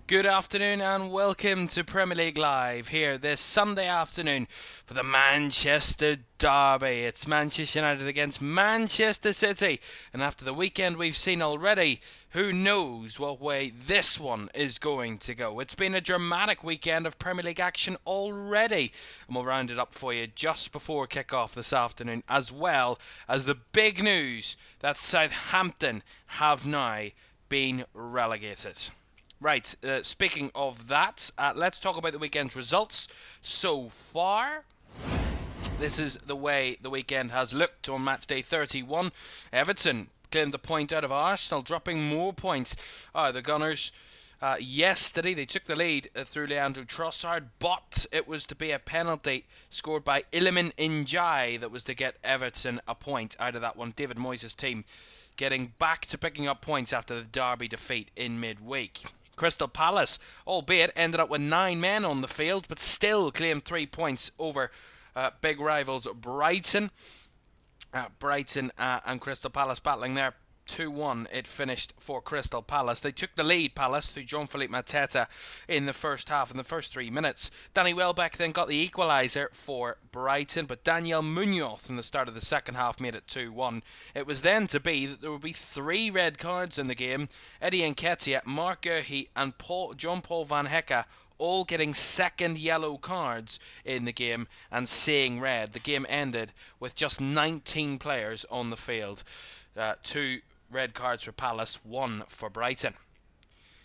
Good afternoon and welcome to Premier League Live here this Sunday afternoon for the Manchester Derby. It's Manchester United against Manchester City, and after the weekend we've seen already, who knows what way this one is going to go. It's been a dramatic weekend of Premier League action already, and we'll round it up for you just before kickoff this afternoon, as well as the big news that Southampton have now been relegated. Right, speaking of that, let's talk about the weekend's results so far. This is the way the weekend has looked on Matchday 31. Everton claimed a point out of Arsenal, dropping more points. The Gunners, yesterday, they took the lead through Leandro Trossard, but it was to be a penalty scored by Iliman Ndiaye that was to get Everton a point out of that one. David Moyes' team getting back to picking up points after the Derby defeat in midweek. Crystal Palace, albeit ended up with 9 men on the field, but still claimed 3 points over big rivals Brighton. Brighton and Crystal Palace battling there. 2-1 it finished for Crystal Palace. They took the lead, Palace, through Jean-Philippe Mateta in the first half, in the first 3 minutes. Danny Welbeck then got the equaliser for Brighton, but Daniel Munoz in the start of the second half made it 2-1. It was then to be that there would be 3 red cards in the game. Eddie Nketiah, Mark Guehi and John-Paul Van Hecke all getting second yellow cards in the game and seeing red. The game ended with just 19 players on the field. 2 red cards for Palace, 1 for Brighton.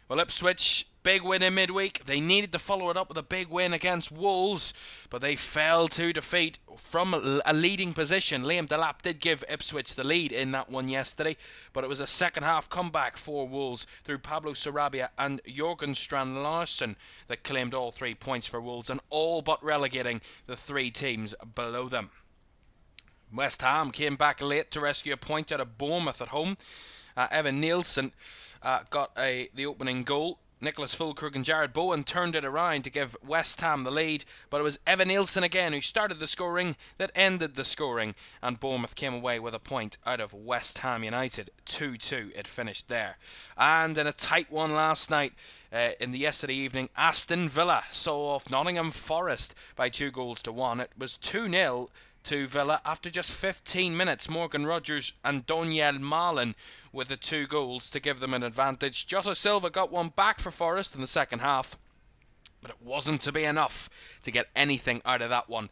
Well, Ipswich, big win in midweek. They needed to follow it up with a big win against Wolves, but they fell to defeat from a leading position. Liam Delap did give Ipswich the lead in that one yesterday, but it was a second half comeback for Wolves through Pablo Sarabia and Jorgen Strand Larsen that claimed all 3 points for Wolves and all but relegating the 3 teams below them. West Ham came back late to rescue a point out of Bournemouth at home. Evan Nielsen got the opening goal. Nicholas Füllkrug and Jared Bowen turned it around to give West Ham the lead, but it was Evan Nielsen again who started the scoring that ended the scoring, and Bournemouth came away with a point out of West Ham United. 2-2 it finished there. And in a tight one last night, in the yesterday evening, Aston Villa saw off Nottingham Forest by 2-1. It was 2-0 to Villa after just 15 minutes. Morgan Rogers and Doniel Malen with the 2 goals to give them an advantage. Jota Silva got one back for Forest in the second half, but it wasn't to be enough to get anything out of that one.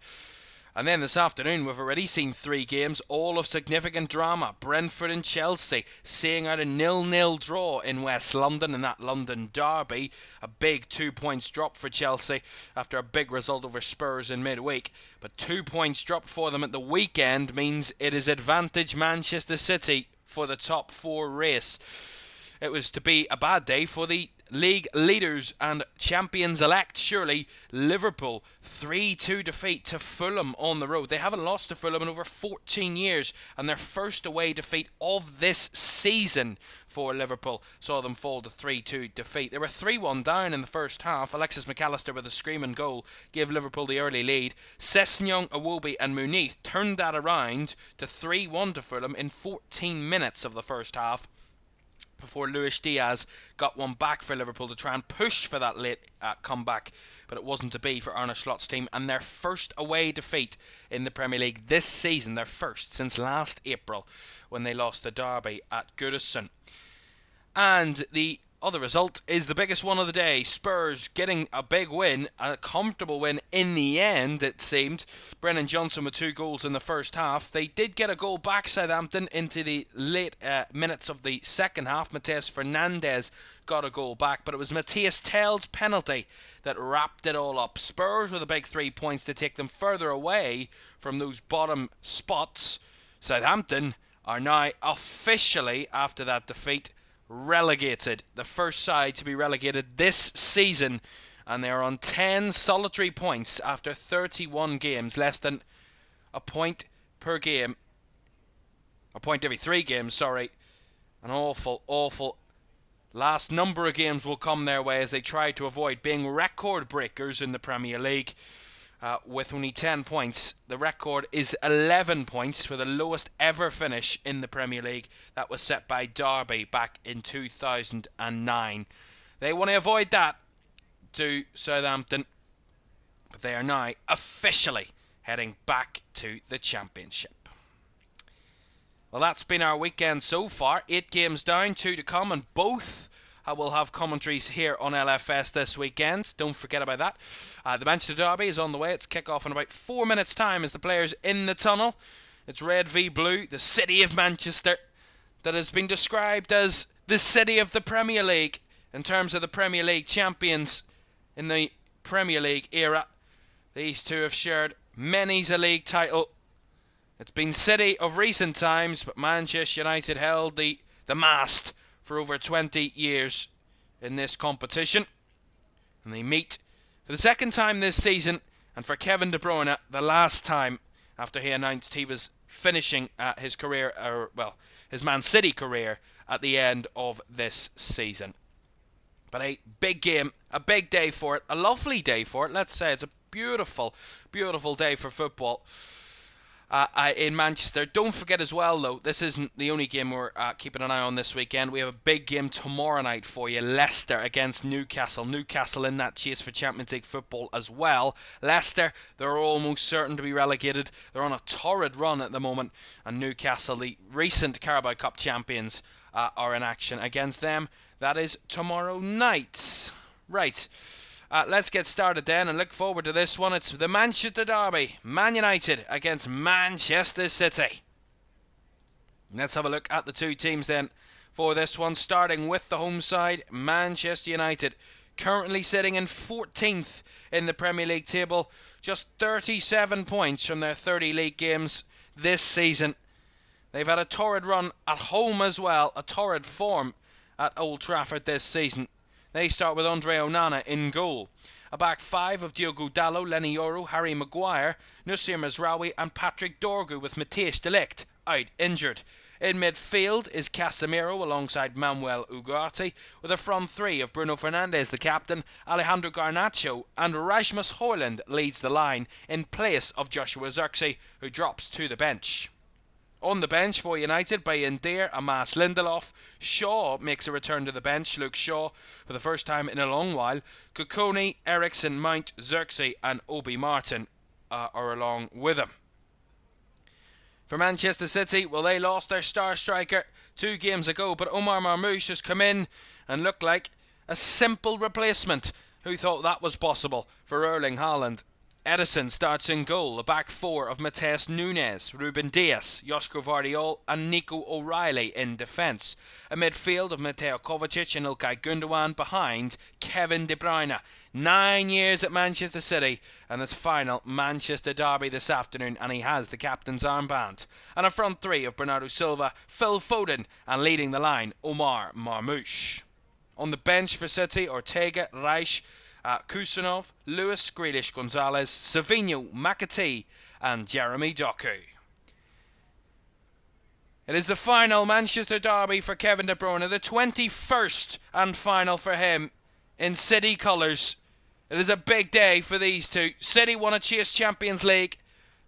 And then this afternoon we've already seen 3 games, all of significant drama. Brentford and Chelsea seeing out a 0-0 draw in West London in that London derby. A big 2 points drop for Chelsea after a big result over Spurs in midweek. But 2 points drop for them at the weekend means it is advantage Manchester City for the top 4 race. It was to be a bad day for the league leaders and champions-elect, surely. Liverpool, 3-2 defeat to Fulham on the road. They haven't lost to Fulham in over 14 years, and their first away defeat of this season for Liverpool saw them fall to 3-2 defeat. They were 3-1 down in the first half. Alexis McAllister with a screaming goal gave Liverpool the early lead. Sessegnon, Iwobi and Muniz turned that around to 3-1 to Fulham in 14 minutes of the first half, before Luis Diaz got one back for Liverpool to try and push for that late comeback, but it wasn't to be for Arne Slot's team, and their first away defeat in the Premier League this season, their first since last April when they lost the derby at Goodison. And the other result is the biggest one of the day. Spurs getting a big win, a comfortable win in the end, it seemed. Brennan Johnson with 2 goals in the first half. They did get a goal back, Southampton, into the late minutes of the second half. Mateus Fernandes got a goal back, but it was Matthias Tell's penalty that wrapped it all up. Spurs with a big 3 points to take them further away from those bottom spots. Southampton are now officially, after that defeat, relegated. The first side to be relegated this season, and they are on 10 solitary points after 31 games, less than a point per game. A point every 3 games, sorry. An awful last number of games will come their way as they try to avoid being record breakers in the Premier League. with only 10 points. The record is 11 points for the lowest ever finish in the Premier League. That was set by Derby back in 2009. They want to avoid that to Southampton, but they are now officially heading back to the Championship. Well, that's been our weekend so far. 8 games down, 2 to come, and both will have commentaries here on LFS this weekend. Don't forget about that. The Manchester Derby is on the way. It's kick-off in about 4 minutes' time as the players in the tunnel. It's red v blue, the city of Manchester, that has been described as the city of the Premier League in terms of the Premier League champions in the Premier League era. These two have shared many's a league title. It's been City of recent times, but Manchester United held the mast for over 20 years in this competition. And they meet for the second time this season, and for Kevin De Bruyne, the last time after he announced he was finishing his career, his Man City career at the end of this season. But a big game, a big day for it, a lovely day for it. Let's say it's a beautiful, beautiful day for football in Manchester. Don't forget as well, though, this isn't the only game we're keeping an eye on this weekend. We have a big game tomorrow night for you. Leicester against Newcastle. Newcastle in that chase for Champions League football as well. Leicester, they're almost certain to be relegated. They're on a torrid run at the moment. And Newcastle, the recent Carabao Cup champions, are in action against them. That is tomorrow night. Right. Let's get started then and look forward to this one. It's the Manchester Derby, Man United against Manchester City. Let's have a look at the two teams then for this one, starting with the home side, Manchester United, currently sitting in 14th in the Premier League table, just 37 points from their 30 league games this season. They've had a torrid run at home as well, a torrid form at Old Trafford this season. They start with Andre Onana in goal. A back five of Diogo Dalot, Lenny Yoro, Harry Maguire, Nusir Mazraoui and Patrick Dorgu, with Matthijs de Ligt out injured. In midfield is Casemiro alongside Manuel Ugarte, with a front three of Bruno Fernandes, the captain, Alejandro Garnacho and Rasmus Højlund leads the line in place of Joshua Zirkzee, who drops to the bench. On the bench for United, Bayindir, Amas Lindelof. Shaw makes a return to the bench. Luke Shaw for the first time in a long while. Kukoni, Eriksson, Mount, Zirkzee and Obi Martin are along with him. For Manchester City, well, they lost their star striker 2 games ago, but Omar Marmoush has come in and looked like a simple replacement. Who thought that was possible for Erling Haaland? Edison starts in goal, a back four of Matheus Nunes, Ruben Dias, Joško Vardiol and Nico O'Reilly in defence. A midfield of Mateo Kovacic and Ilkay Gundogan behind Kevin De Bruyne. 9 years at Manchester City and his final Manchester Derby this afternoon, and he has the captain's armband. And a front three of Bernardo Silva, Phil Foden and leading the line, Omar Marmoush. On the bench for City, Ortega, Reich, Kusanov, Lewis, Grealish, Gonzalez, Savinho, McAtee and Jeremy Doku. It is the final Manchester Derby for Kevin De Bruyne, the 21st and final for him in City colours. It is a big day for these two. City want to chase Champions League.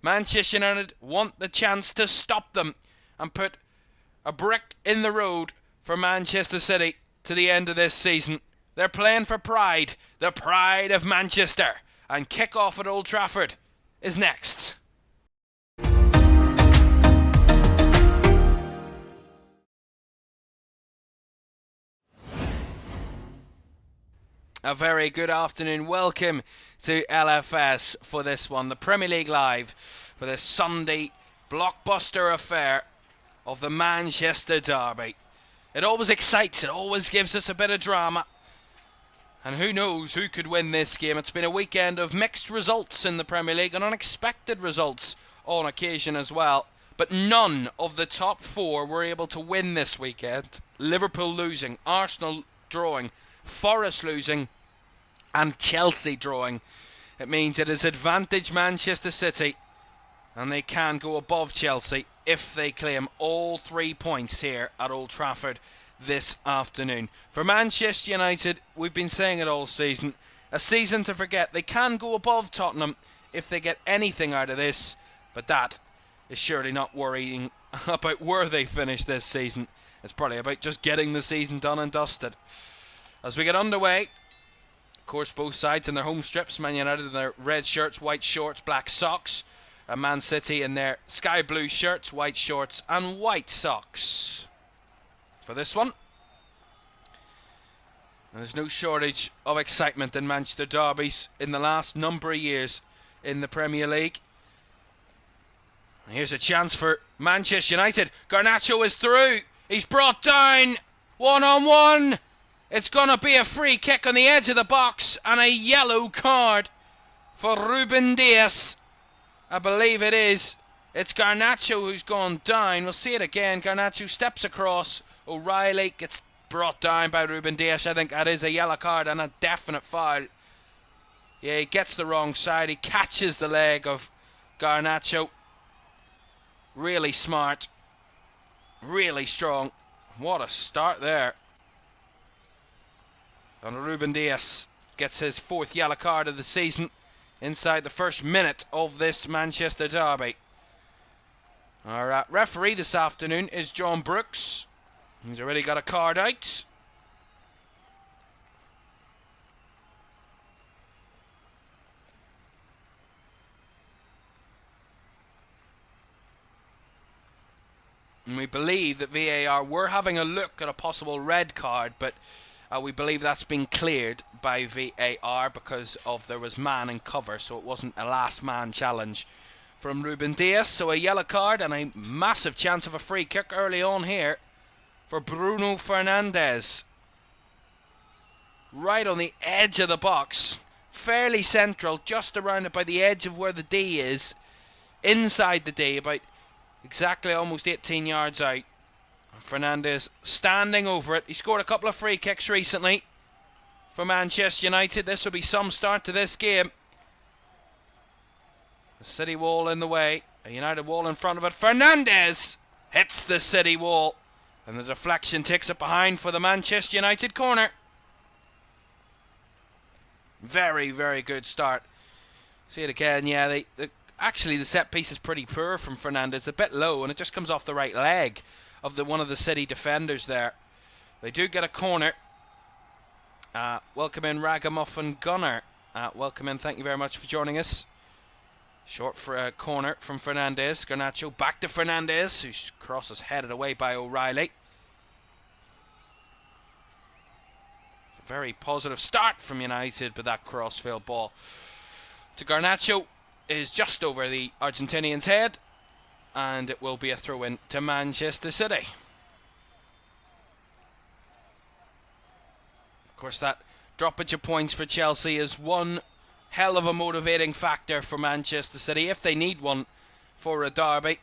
Manchester United want the chance to stop them and put a brick in the road for Manchester City to the end of this season. They're playing for pride, the pride of Manchester, and kick-off at Old Trafford is next. A very good afternoon. Welcome to LFS for this one, the Premier League Live, for this Sunday blockbuster affair of the Manchester Derby. It always excites, it always gives us a bit of drama. And who knows who could win this game. It's been a weekend of mixed results in the Premier League and unexpected results on occasion as well. But none of the top 4 were able to win this weekend. Liverpool losing, Arsenal drawing, Forest losing and Chelsea drawing. It means it is advantage Manchester City, and they can go above Chelsea if they claim all 3 points here at Old Trafford this afternoon. For Manchester United, we've been saying it all season, a season to forget. They can go above Tottenham if they get anything out of this, but that is surely not worrying about where they finish this season. It's probably about just getting the season done and dusted. as we get underway. Of course, both sides in their home strips. Man United in their red shirts, white shorts, black socks. And Man City in their sky blue shirts, white shorts and white socks. For this one, and there's no shortage of excitement in Manchester derbies in the last number of years in the Premier League. And here's a chance for Manchester United. Garnacho is through. He's brought down. 1-on-1. It's going to be a free kick on the edge of the box and a yellow card for Ruben Dias. I believe it is. It's Garnacho who's gone down. We'll see it again. Garnacho steps across. O'Reilly gets brought down by Ruben Dias. I think that is a yellow card and a definite foul. Yeah, he gets the wrong side. He catches the leg of Garnacho. Really smart. Really strong. What a start there. And Ruben Dias gets his 4th yellow card of the season inside the first minute of this Manchester derby. Our referee this afternoon is John Brooks. He's already got a card out. And we believe that VAR were having a look at a possible red card, but we believe that's been cleared by VAR because of there was man in cover, so it wasn't a last man challenge from Ruben Dias. So a yellow card and a massive chance of a free kick early on here for Bruno Fernandes. Right on the edge of the box, fairly central, just around it by the edge of where the D is, inside the D, about exactly almost 18 yards out. Fernandes standing over it. He scored a couple of free kicks recently for Manchester United. This will be some start to this game. The City wall in the way. A United wall in front of it. Fernandes hits the City wall. And the deflection takes it behind for the Manchester United corner. Very, very good start. See it again. Yeah, actually the set piece is pretty poor from Fernandes. A bit low and it just comes off the right leg of one of the City defenders there. They do get a corner. Welcome in Ragamuffin Gunner. Welcome in, thank you very much for joining us. Short for a corner from Fernandes. Garnacho back to Fernandes, whose cross is headed away by O'Reilly. A very positive start from United, but that crossfield ball to Garnacho is just over the Argentinian's head. And it will be a throw-in to Manchester City. Of course, that droppage of points for Chelsea is one hell of a motivating factor for Manchester City, if they need one for a derby.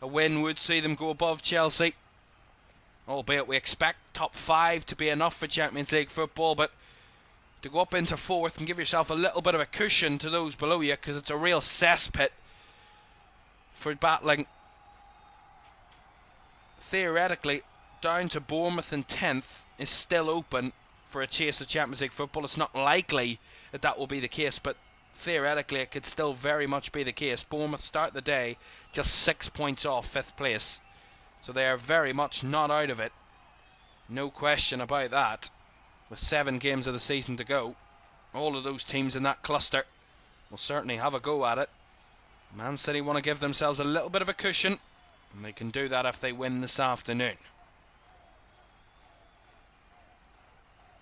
A win would see them go above Chelsea. Albeit we expect top 5 to be enough for Champions League football, but to go up into 4th and give yourself a little bit of a cushion to those below you, because it's a real cesspit for battling, theoretically, down to Bournemouth in 10th is still open for a chase of Champions League football. It's not likely that that will be the case, but theoretically it could still very much be the case. Bournemouth start the day just 6 points off 5th place, so they are very much not out of it. No question about that. With 7 games of the season to go, all of those teams in that cluster will certainly have a go at it. Man City want to give themselves a little bit of a cushion, and they can do that if they win this afternoon.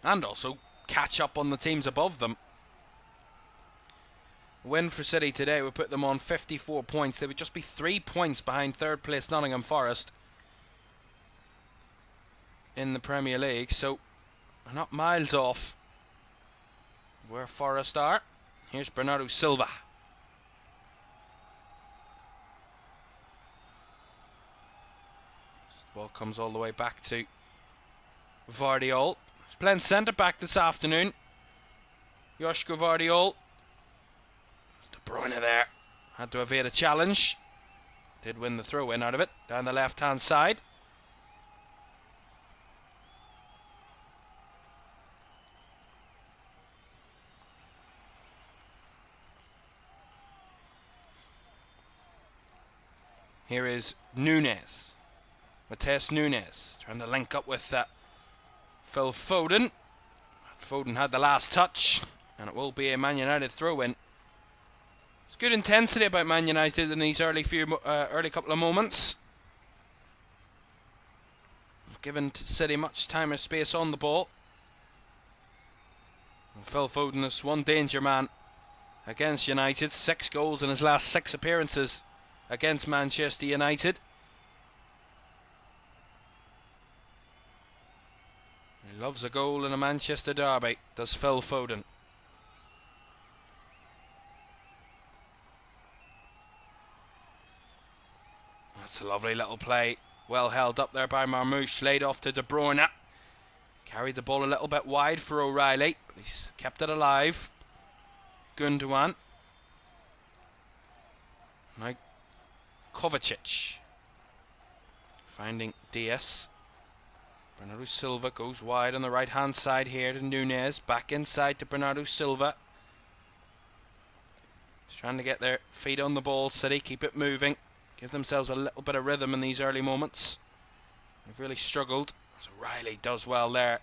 And also catch up on the teams above them. A win for City today would put them on 54 points. They would just be 3 points behind 3rd place Nottingham Forest in the Premier League, so they're not miles off where Forest are. Here's Bernardo Silva. Ball comes all the way back to Vardiol. He's playing centre-back this afternoon. Joško Vardiol. De Bruyne there. Had to evade a challenge. Did win the throw-in out of it. Down the left-hand side. Here is Nunes. Matheus Nunes trying to link up with Phil Foden. Foden had the last touch, and it will be a Man United throw-in. It's good intensity about Man United in these early couple of moments. Given City much time and space on the ball. And Phil Foden is one danger man against United. 6 goals in his last 6 appearances against Manchester United. He loves a goal in a Manchester derby, does Phil Foden. That's a lovely little play. Well held up there by Marmoush. Laid off to De Bruyne. Carried the ball a little bit wide for O'Reilly, but he's kept it alive. Gundogan. Now Kovacic. Finding Diaz. Bernardo Silva goes wide on the right hand side here to Nunez. Back inside to Bernardo Silva. He's trying to get their feet on the ball. City keep it moving. Give themselves a little bit of rhythm in these early moments. They've really struggled. So Riley does well there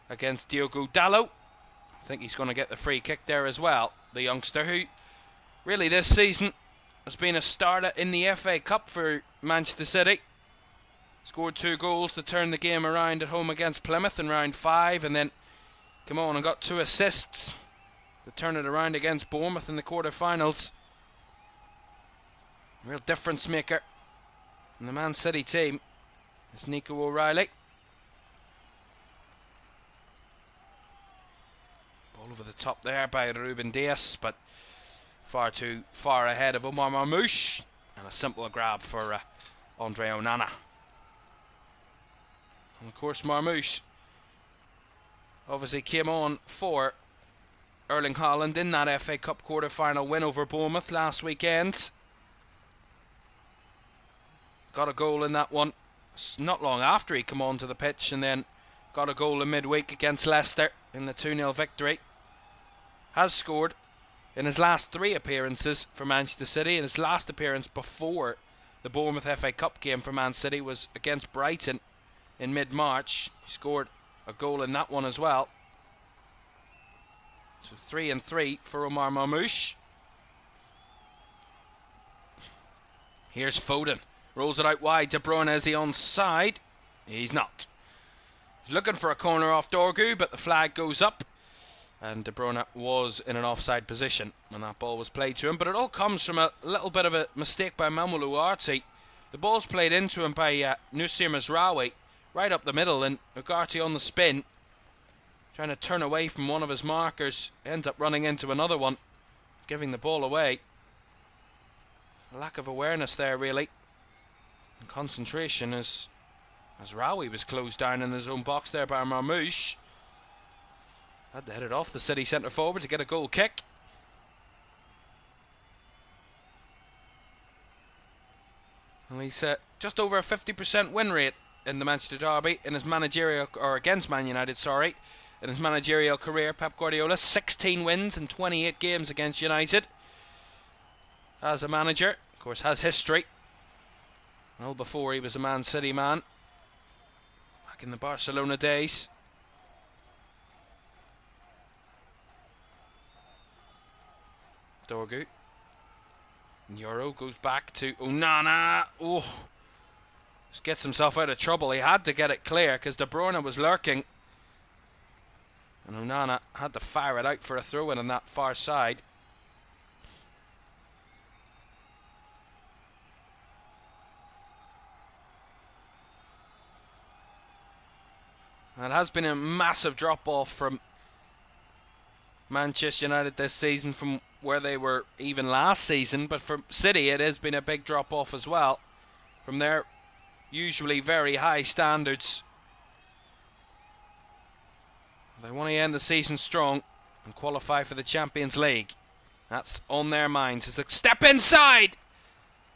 against Diogo Dalot. I think he's going to get the free kick there as well. The youngster who really this season has been a starter in the FA Cup for Manchester City. Scored 2 goals to turn the game around at home against Plymouth in round 5, and then come on and got 2 assists to turn it around against Bournemouth in the quarter-finals. Real difference maker in the Man City team is Nico O'Reilly. Ball over the top there by Ruben Diaz, but far too far ahead of Omar Marmoush, and a simple grab for Andre Onana. And of course Marmoush obviously came on for Erling Haaland in that FA Cup quarter-final win over Bournemouth last weekend. Got a goal in that one not long after he came onto the pitch, and then got a goal in midweek against Leicester in the 2-0 victory. Has scored in his last 3 appearances for Manchester City, and his last appearance before the Bournemouth FA Cup game for Man City was against Brighton in mid-March. He scored a goal in that one as well. So 3 and 3 for Omar Marmoush. Here's Foden. Rolls it out wide. De Bruyne, is he onside? He's not. He's looking for a corner off Dorgu, but the flag goes up. And De Bruyne was in an offside position when that ball was played to him. But it all comes from a little bit of a mistake by Mamadou Ugarte. The ball's played into him by Noussair Mazraoui, right up the middle, and Ugarte on the spin, trying to turn away from one of his markers, ends up running into another one, giving the ball away. A lack of awareness there, really. And concentration as Rawi was closed down in his own box there by Marmoush. Had to head it off the City centre forward to get a goal kick. And he's just over a 50% win rate in the Manchester derby in his managerial, or against Man United, sorry, in his managerial career. Pep Guardiola, 16 wins in 28 games against United as a manager. Of course, has history. Well, before he was a Man City man, back in the Barcelona days. Dorgu. Euro goes back to Onana. Oh, just gets himself out of trouble. He had to get it clear because De Bruyne was lurking, and Onana had to fire it out for a throw-in on that far side. And it has been a massive drop-off from Manchester United this season from where they were even last season, but for City it has been a big drop-off as well from their usually very high standards. They want to end the season strong and qualify for the Champions League. That's on their minds. As the step inside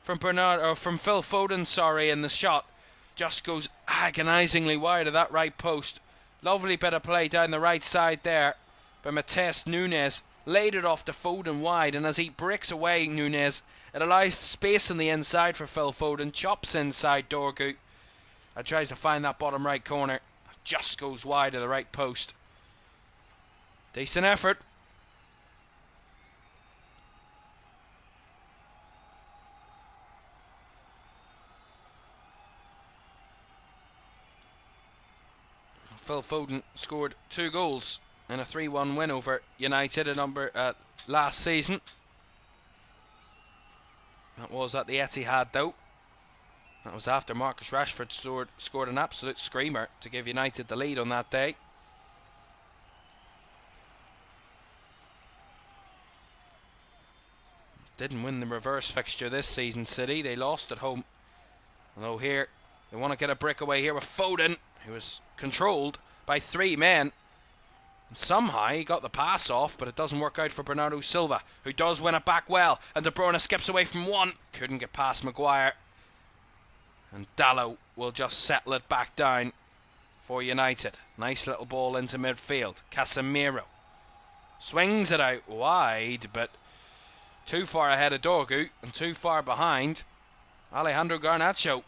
from Phil Foden, sorry, and the shot just goes agonisingly wide of that right post. Lovely bit of play down the right side there by Matheus Nunes. Laid it off to Foden wide, and as he breaks away Nunes, it allows space on the inside for Phil Foden. Chops inside Dorgu and tries to find that bottom right corner. Just goes wide of the right post. Decent effort. Phil Foden scored 2 goals in a 3-1 win over United last season. That was at the Etihad though. That was after Marcus Rashford scored an absolute screamer to give United the lead on that day. Didn't win the reverse fixture this season, City. They lost at home. Although here, they want to get a breakaway here with Foden, who was controlled by 3 men. And somehow he got the pass off, but it doesn't work out for Bernardo Silva, who does win it back well. And De Bruyne skips away from one. Couldn't get past Maguire. And Dalot will just settle it back down for United. Nice little ball into midfield. Casemiro swings it out wide, but too far ahead of Dorgu and too far behind Alejandro Garnacho.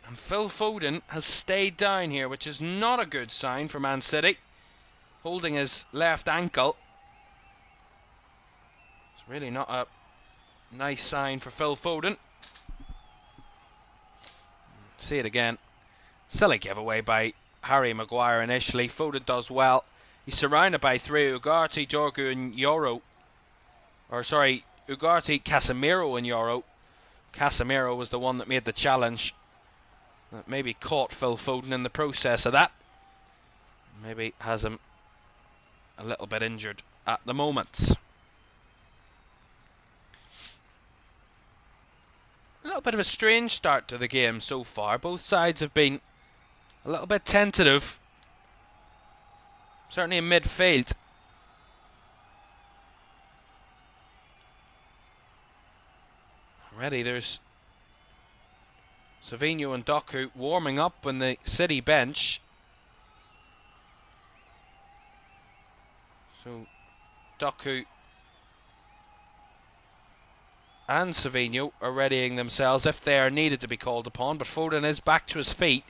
And Phil Foden has stayed down here, which is not a good sign for Man City. Holding his left ankle. It's really not a nice sign for Phil Foden. See it again. Silly giveaway by Harry Maguire initially. Foden does well. He's surrounded by 3, Ugarte, Dorgu and Yoro. Ugarte, Casemiro and Yoro. Casemiro was the one that made the challenge. That maybe caught Phil Foden in the process of that. Maybe has him a little bit injured at the moment. A little bit of a strange start to the game so far. Both sides have been a little bit tentative. Certainly in midfield. Already there's Savinho and Doku warming up on the City bench. So Doku and Savinho are readying themselves if they are needed to be called upon. But Foden is back to his feet,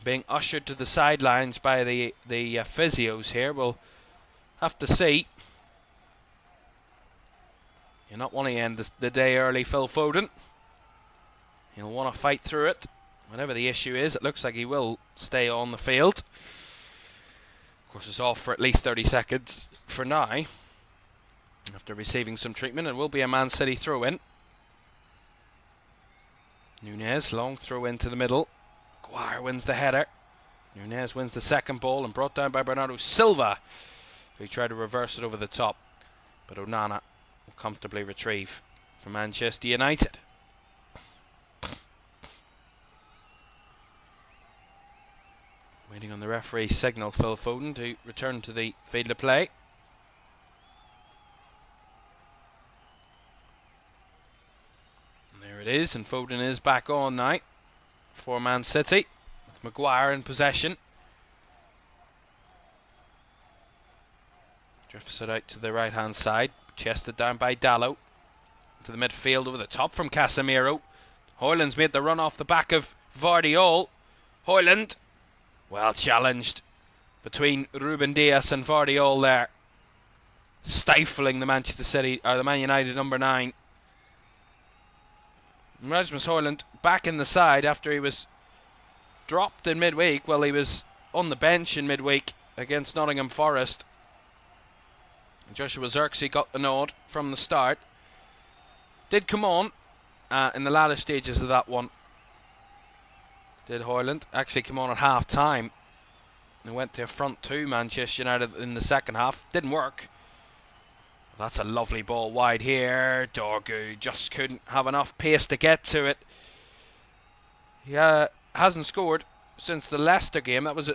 being ushered to the sidelines by the physios here. We'll have to see. You not want to end the day early, Phil Foden. He'll want to fight through it. Whatever the issue is, it looks like he will stay on the field. Of course, it's off for at least 30 seconds for now, after receiving some treatment. It will be a Man City throw-in. Nunez, long throw into the middle. Maguire wins the header. Nunez wins the second ball and brought down by Bernardo Silva, who tried to reverse it over the top. But Onana will comfortably retrieve for Manchester United. Waiting on the referee's signal, Phil Foden, to return to the field of play. And there it is, and Foden is back on now for Man City, with Maguire in possession. Drifts it out to the right hand side, chested down by Dalot. To the midfield over the top from Casemiro. Højlund's made the run off the back of Vardiol. Højlund, well challenged between Ruben Dias and Vardiol there, stifling the Man United number 9. Rasmus Højlund back in the side after he was dropped in midweek. Well, he was on the bench in midweek against Nottingham Forest. Joshua Zirkzee got the nod from the start. Did come on in the latter stages of that one. Did Højlund actually come on at half time and went to a front 2 Manchester United in the second half. Didn't work. That's a lovely ball wide here. Dorgu just couldn't have enough pace to get to it. He hasn't scored since the Leicester game. That was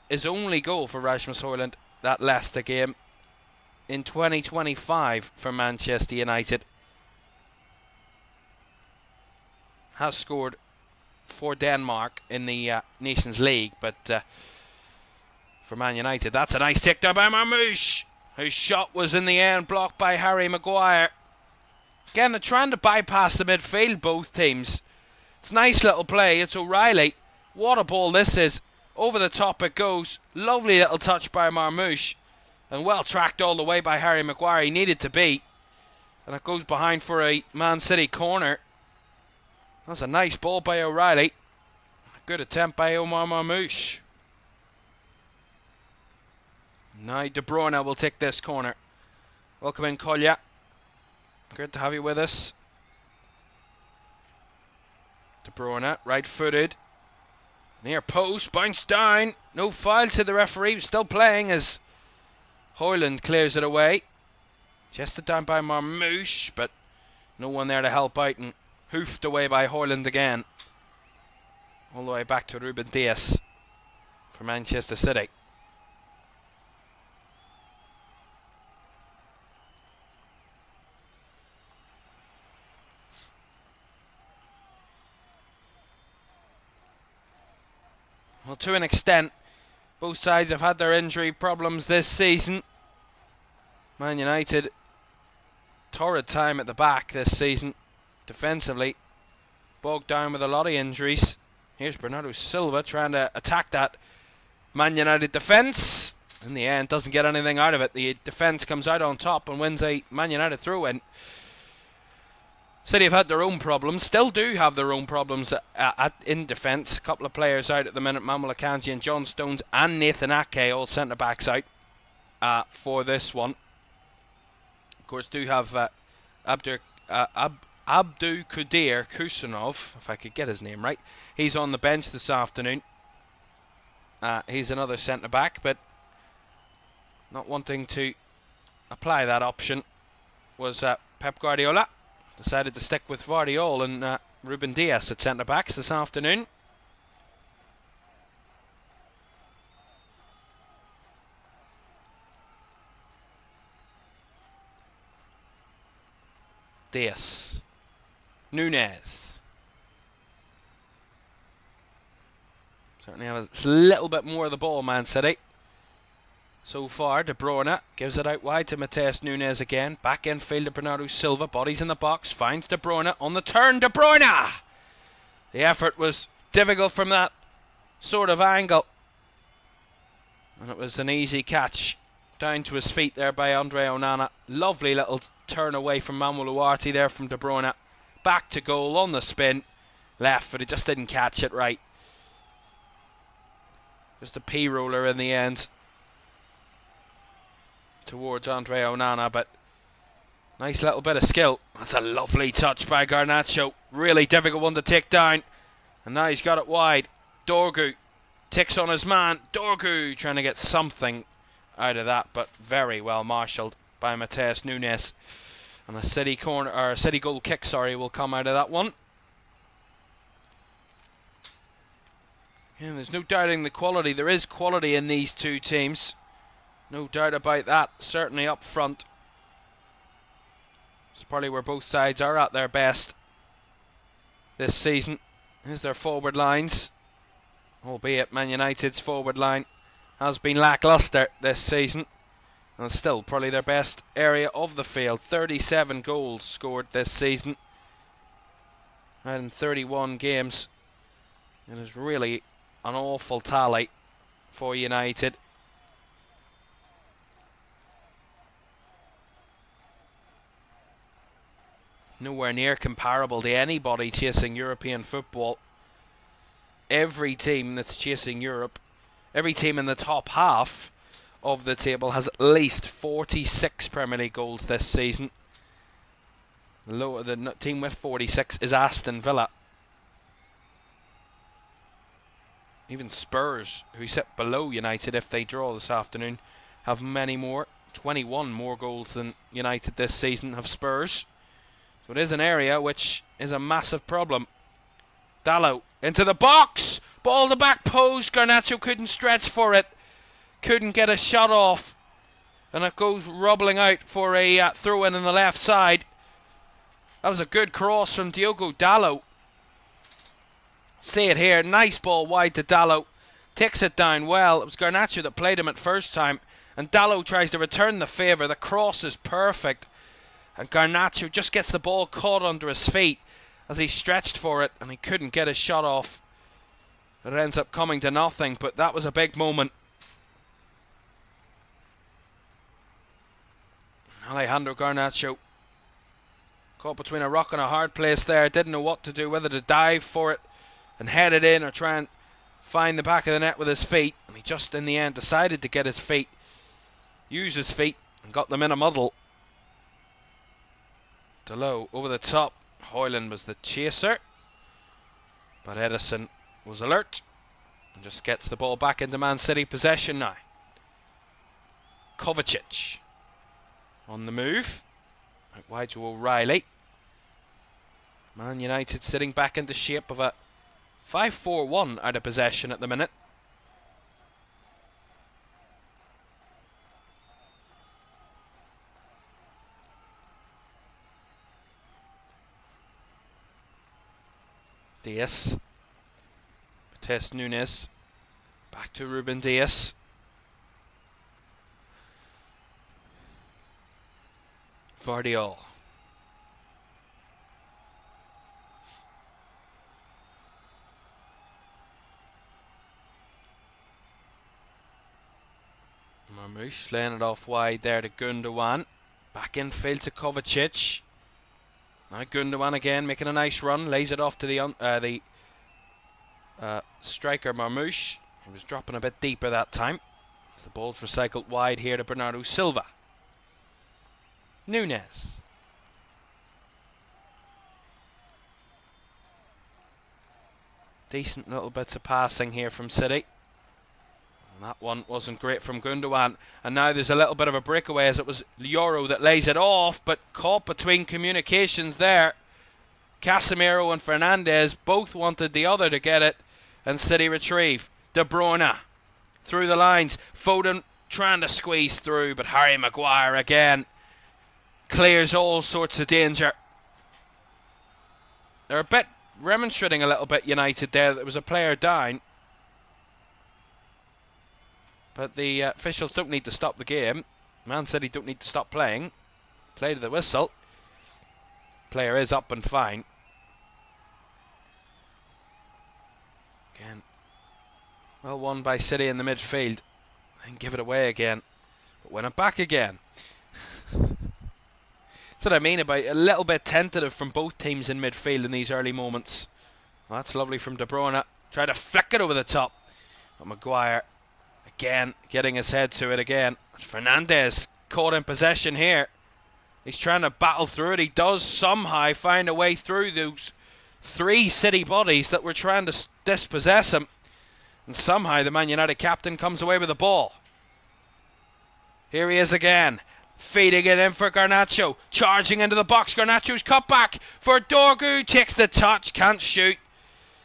his only goal for Rasmus Højlund, that Leicester game, in 2025 for Manchester United. Has scored for Denmark in the Nations League, but for Man United, that's a nice takedown by Marmoush, whose shot was in the end blocked by Harry Maguire. Again, they're trying to bypass the midfield, both teams. It's nice little play. It's O'Reilly. What a ball this is. Over the top it goes. Lovely little touch by Marmoush. And well tracked all the way by Harry Maguire. He needed to be. And it goes behind for a Man City corner. That's a nice ball by O'Reilly. Good attempt by Omar Marmoush. Now De Bruyne will take this corner. Welcome in, Collier. Good to have you with us. De Bruyne, right-footed. Near post, bounced down. No foul to the referee. Still playing as Højlund clears it away. Chested down by Marmoush, but no one there to help out, and hoofed away by Højlund again. All the way back to Ruben Dias for Manchester City. Well, to an extent, both sides have had their injury problems this season. Man United, torrid time at the back this season, defensively, bogged down with a lot of injuries. Here's Bernardo Silva trying to attack that Man United defence. In the end, doesn't get anything out of it. The defence comes out on top and wins a Man United throw-in. City have had their own problems, still do have their own problems in defence. A couple of players out at the minute, Manuel Akanji and John Stones and Nathan Ake, all centre-backs out for this one. Of course, do have Abdur Qadir Kusanov, if I could get his name right. He's on the bench this afternoon. He's another centre-back, but not wanting to apply that option was Pep Guardiola. Decided to stick with Vardiol and Ruben Dias at centre-backs this afternoon. Dias. Nunez. Certainly has a little bit more of the ball, Man City. So far, De Bruyne gives it out wide to Matheus Nunes again. Back in field to Bernardo Silva. Bodies in the box. Finds De Bruyne on the turn. De Bruyne! The effort was difficult from that sort of angle. And it was an easy catch down to his feet there by Andre Onana. Lovely little turn away from Manuel Ugarte there from De Bruyne. Back to goal on the spin. Left, but he just didn't catch it right. Just a P-roller in the end towards Andre Onana, but nice little bit of skill. That's a lovely touch by Garnacho. Really difficult one to take down. And now he's got it wide. Dorgu ticks on his man. Dorgu trying to get something out of that, but very well marshalled by Matheus Nunes. And a City corner, or a City goal kick, sorry, will come out of that one. And there's no doubting the quality. There is quality in these two teams. No doubt about that, certainly up front. It's probably where both sides are at their best this season. Here's their forward lines. Albeit Man United's forward line has been lacklustre this season. And still probably their best area of the field. 37 goals scored this season. And in 31 games. It is really an awful tally for United. Nowhere near comparable to anybody chasing European football. Every team that's chasing Europe, every team in the top half of the table has at least 46 Premier League goals this season. The team with 46 is Aston Villa. Even Spurs, who sit below United if they draw this afternoon, have many more. 21 more goals than United this season have Spurs. So it is an area which is a massive problem. Dalot into the box. Ball in the back post. Garnacho couldn't stretch for it. Couldn't get a shot off. And it goes rubbling out for a throw-in on the left side. That was a good cross from Diogo Dalot. See it here. Nice ball wide to Dalot. Takes it down well. It was Garnacho that played him at first time. And Dalot tries to return the favour. The cross is perfect. And Garnacho just gets the ball caught under his feet as he stretched for it. And he couldn't get his shot off. It ends up coming to nothing. But that was a big moment. Alejandro Garnacho caught between a rock and a hard place there. Didn't know what to do, whether to dive for it and head it in or try and find the back of the net with his feet. And he just in the end decided to get his feet, use his feet, and got them in a muddle. Delow over the top. Hoyland was the chaser, but Edison was alert and just gets the ball back into Man City possession now. Kovacic on the move. Out wide to O'Reilly. Man United sitting back into shape of a 5-4-1 out of possession at the minute. Diaz. Matheus Nunes. Back to Ruben Diaz. Vardiol. Marmoush laying it off wide there to Gundogan. Back in field to Kovacic. Now Gundogan again making a nice run. Lays it off to the striker Marmoush. He was dropping a bit deeper that time. As the ball's recycled wide here to Bernardo Silva. Nunes. Decent little bits of passing here from City. And that one wasn't great from Gundogan. And now there's a little bit of a breakaway as it was Lloro that lays it off, but caught between communications there. Casemiro and Fernandes both wanted the other to get it, and City retrieve. De Bruyne through the lines. Foden trying to squeeze through, but Harry Maguire again clears all sorts of danger. They're a bit remonstrating a little bit, United, there. There was a player down. But the officials don't need to stop the game. Man City don't need to stop playing. Play to the whistle. Player is up and fine. Again, well won by City in the midfield. Then give it away again. But win it back again. That's what I mean about a little bit tentative from both teams in midfield in these early moments. Well, that's lovely from De Bruyne. Try to flick it over the top. But Maguire again getting his head to it again. Fernandes caught in possession here. He's trying to battle through it. He does somehow find a way through those three City bodies that were trying to dispossess him. And somehow the Man United captain comes away with the ball. Here he is again. Feeding it in for Garnacho. Charging into the box. Garnacho's cut back for Dorgu. Takes the touch. Can't shoot.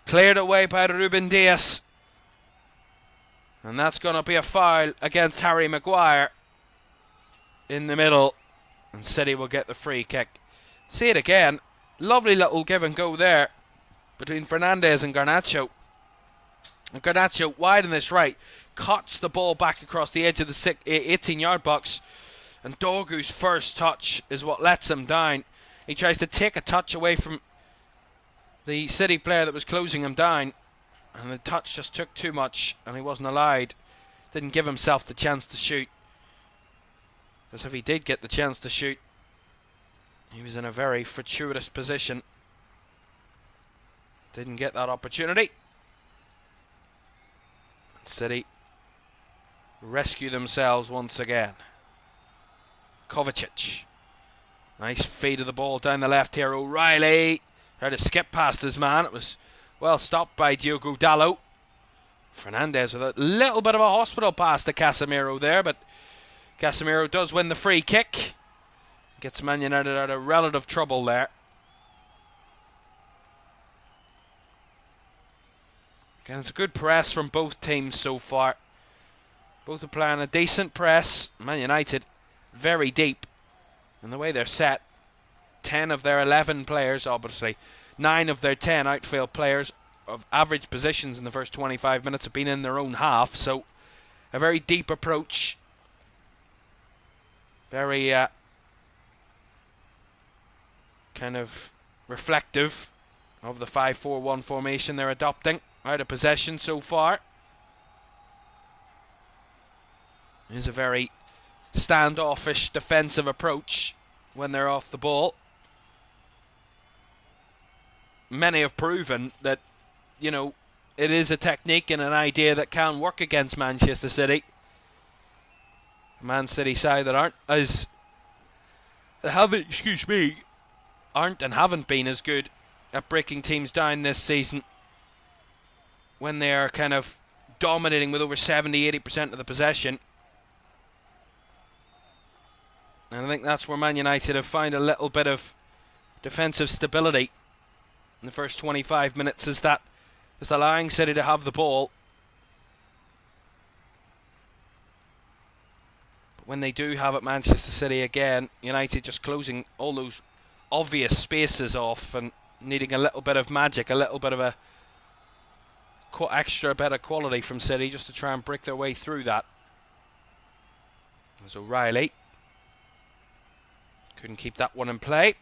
Cleared away by Ruben Diaz. And that's going to be a foul against Harry Maguire. In the middle. And City will get the free kick. See it again. Lovely little give and go there. Between Fernandes and Garnacho. And Garnacho wide on this right. Cuts the ball back across the edge of the 18-yard box. And Dorgu's first touch is what lets him down. He tries to take a touch away from the City player that was closing him down. And the touch just took too much and he wasn't allowed. Didn't give himself the chance to shoot. Because if he did get the chance to shoot, he was in a very fortuitous position. Didn't get that opportunity. City rescue themselves once again. Kovacic. Nice feed of the ball down the left here. O'Reilly tried to skip past his man. It was well stopped by Diogo Dalot. Fernandes with a little bit of a hospital pass to Casemiro there, but Casemiro does win the free kick. Gets Man United out of relative trouble there. Again, it's a good press from both teams so far. Both are playing a decent press. Man United very deep in the way they're set. 10 of their 11 players, obviously 9 of their 10 outfield players of average positions in the first 25 minutes have been in their own half, so a very deep approach. Very kind of reflective of the 5-4-1 formation they're adopting. Out of possession so far. It is a very standoffish defensive approach when they're off the ball. Many have proven that, you know, it is a technique and an idea that can work against Manchester City. A Man City side that aren't and haven't been as good at breaking teams down this season when they are kind of dominating with over 70-80% of the possession. And I think that's where Man United have found a little bit of defensive stability in the first 25 minutes, is allowing City to have the ball. But when they do have it, Manchester City again, United just closing all those obvious spaces off and needing a little bit of magic, a little bit of a extra bit of quality from City just to try and break their way through that. There's O'Reilly. Couldn't keep that one in play.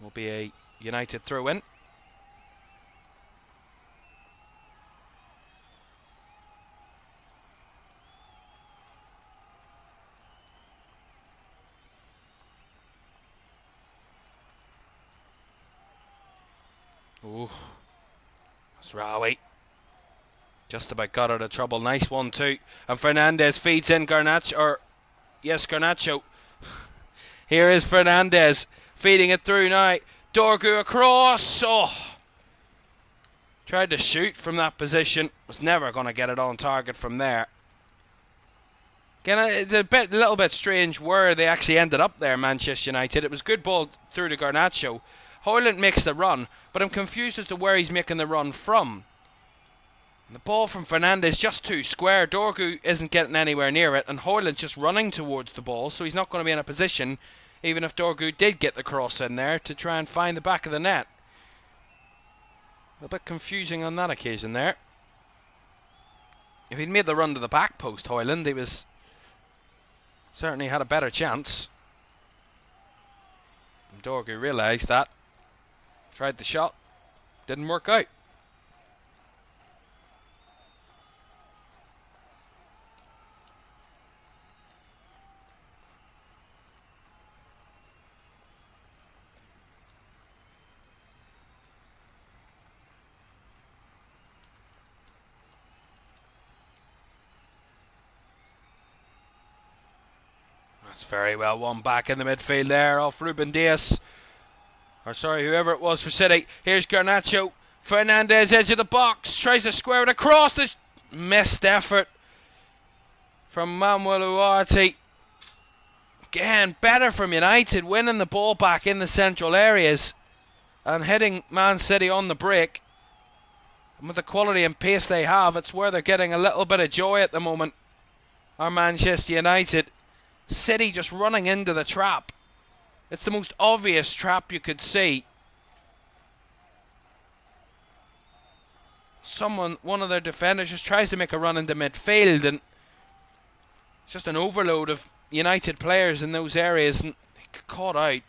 Will be a United throw-in. Ooh, that's Rawi. Just about got out of trouble. Nice 1-2. And Fernandes feeds in Garnacho. Garnacho. Here is Fernandes feeding it through now. Dorgu across. Oh! Tried to shoot from that position. Was never going to get it on target from there. Again, it's a little bit strange where they actually ended up there, Manchester United. It was good ball through to Garnacho. Højlund makes the run, but I'm confused as to where he's making the run from. The ball from Fernandes just too square. Dorgu isn't getting anywhere near it, and Højlund's just running towards the ball, so he's not going to be in a position, even if Dorgu did get the cross in there, to try and find the back of the net. A bit confusing on that occasion there. If he'd made the run to the back post, Højlund, he was certainly had a better chance. And Dorgu realised that. Tried the shot. Didn't work out. That's very well won back in the midfield there off Ruben Dias. Or sorry, whoever it was for City. Here's Garnacho. Fernandes, edge of the box. Tries to square it across. This missed effort from Manuel Ugarte. Again, better from United, winning the ball back in the central areas and hitting Man City on the break. And with the quality and pace they have, it's where they're getting a little bit of joy at the moment. Our Manchester United. City just running into the trap. It's the most obvious trap you could see. One of their defenders just tries to make a run into midfield, and it's just an overload of United players in those areas, and he got caught out.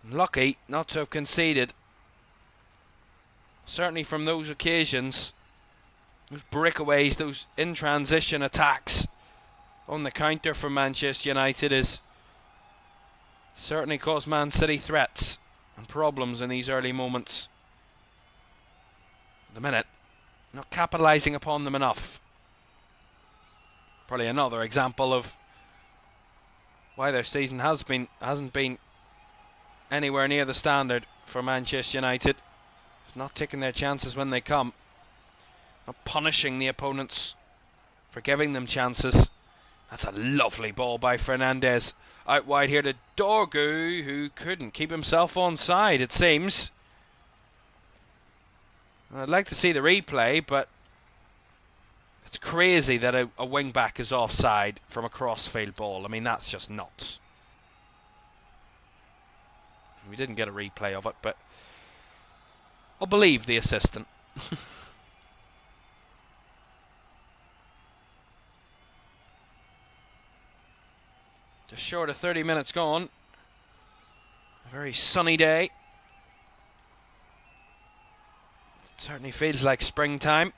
Lucky not to have conceded. Certainly from those occasions, those breakaways, those in-transition attacks on the counter for Manchester United is certainly caused Man City threats and problems in these early moments. At the minute, not capitalising upon them enough. Probably another example of why their season hasn't been anywhere near the standard for Manchester United. It's not taking their chances when they come. Not punishing the opponents for giving them chances. That's a lovely ball by Fernandes. Out wide here to Dorgu, who couldn't keep himself on side, it seems. I'd like to see the replay, but it's crazy that a wing-back is offside from a cross-field ball. I mean, that's just nuts. We didn't get a replay of it, but I'll believe the assistant. Just short of 30 minutes gone. A very sunny day. It certainly feels like springtime.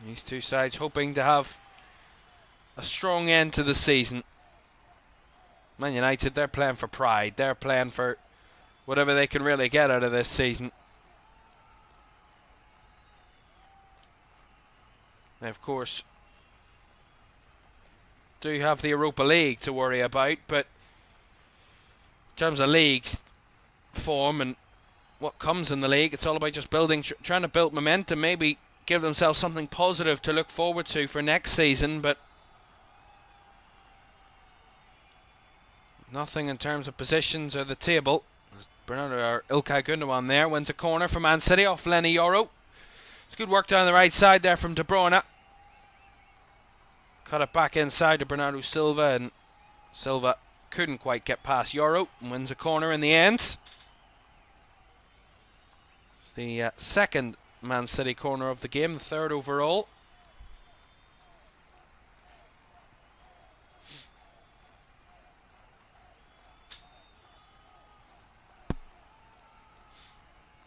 These two sides hoping to have a strong end to the season. Man United, they're playing for pride. They're playing for whatever they can really get out of this season. They, of course, do have the Europa League to worry about, but in terms of league form and what comes in the league, it's all about just building, trying to build momentum, maybe give themselves something positive to look forward to for next season, but nothing in terms of positions or the table. Bernardo or Ilkay Gundogan there wins a corner for Man City off Lenny Yoro. It's good work down the right side there from De Bruyne. Cut it back inside to Bernardo Silva, and Silva couldn't quite get past Yoro and wins a corner in the end. It's the second Man City corner of the game, the third overall.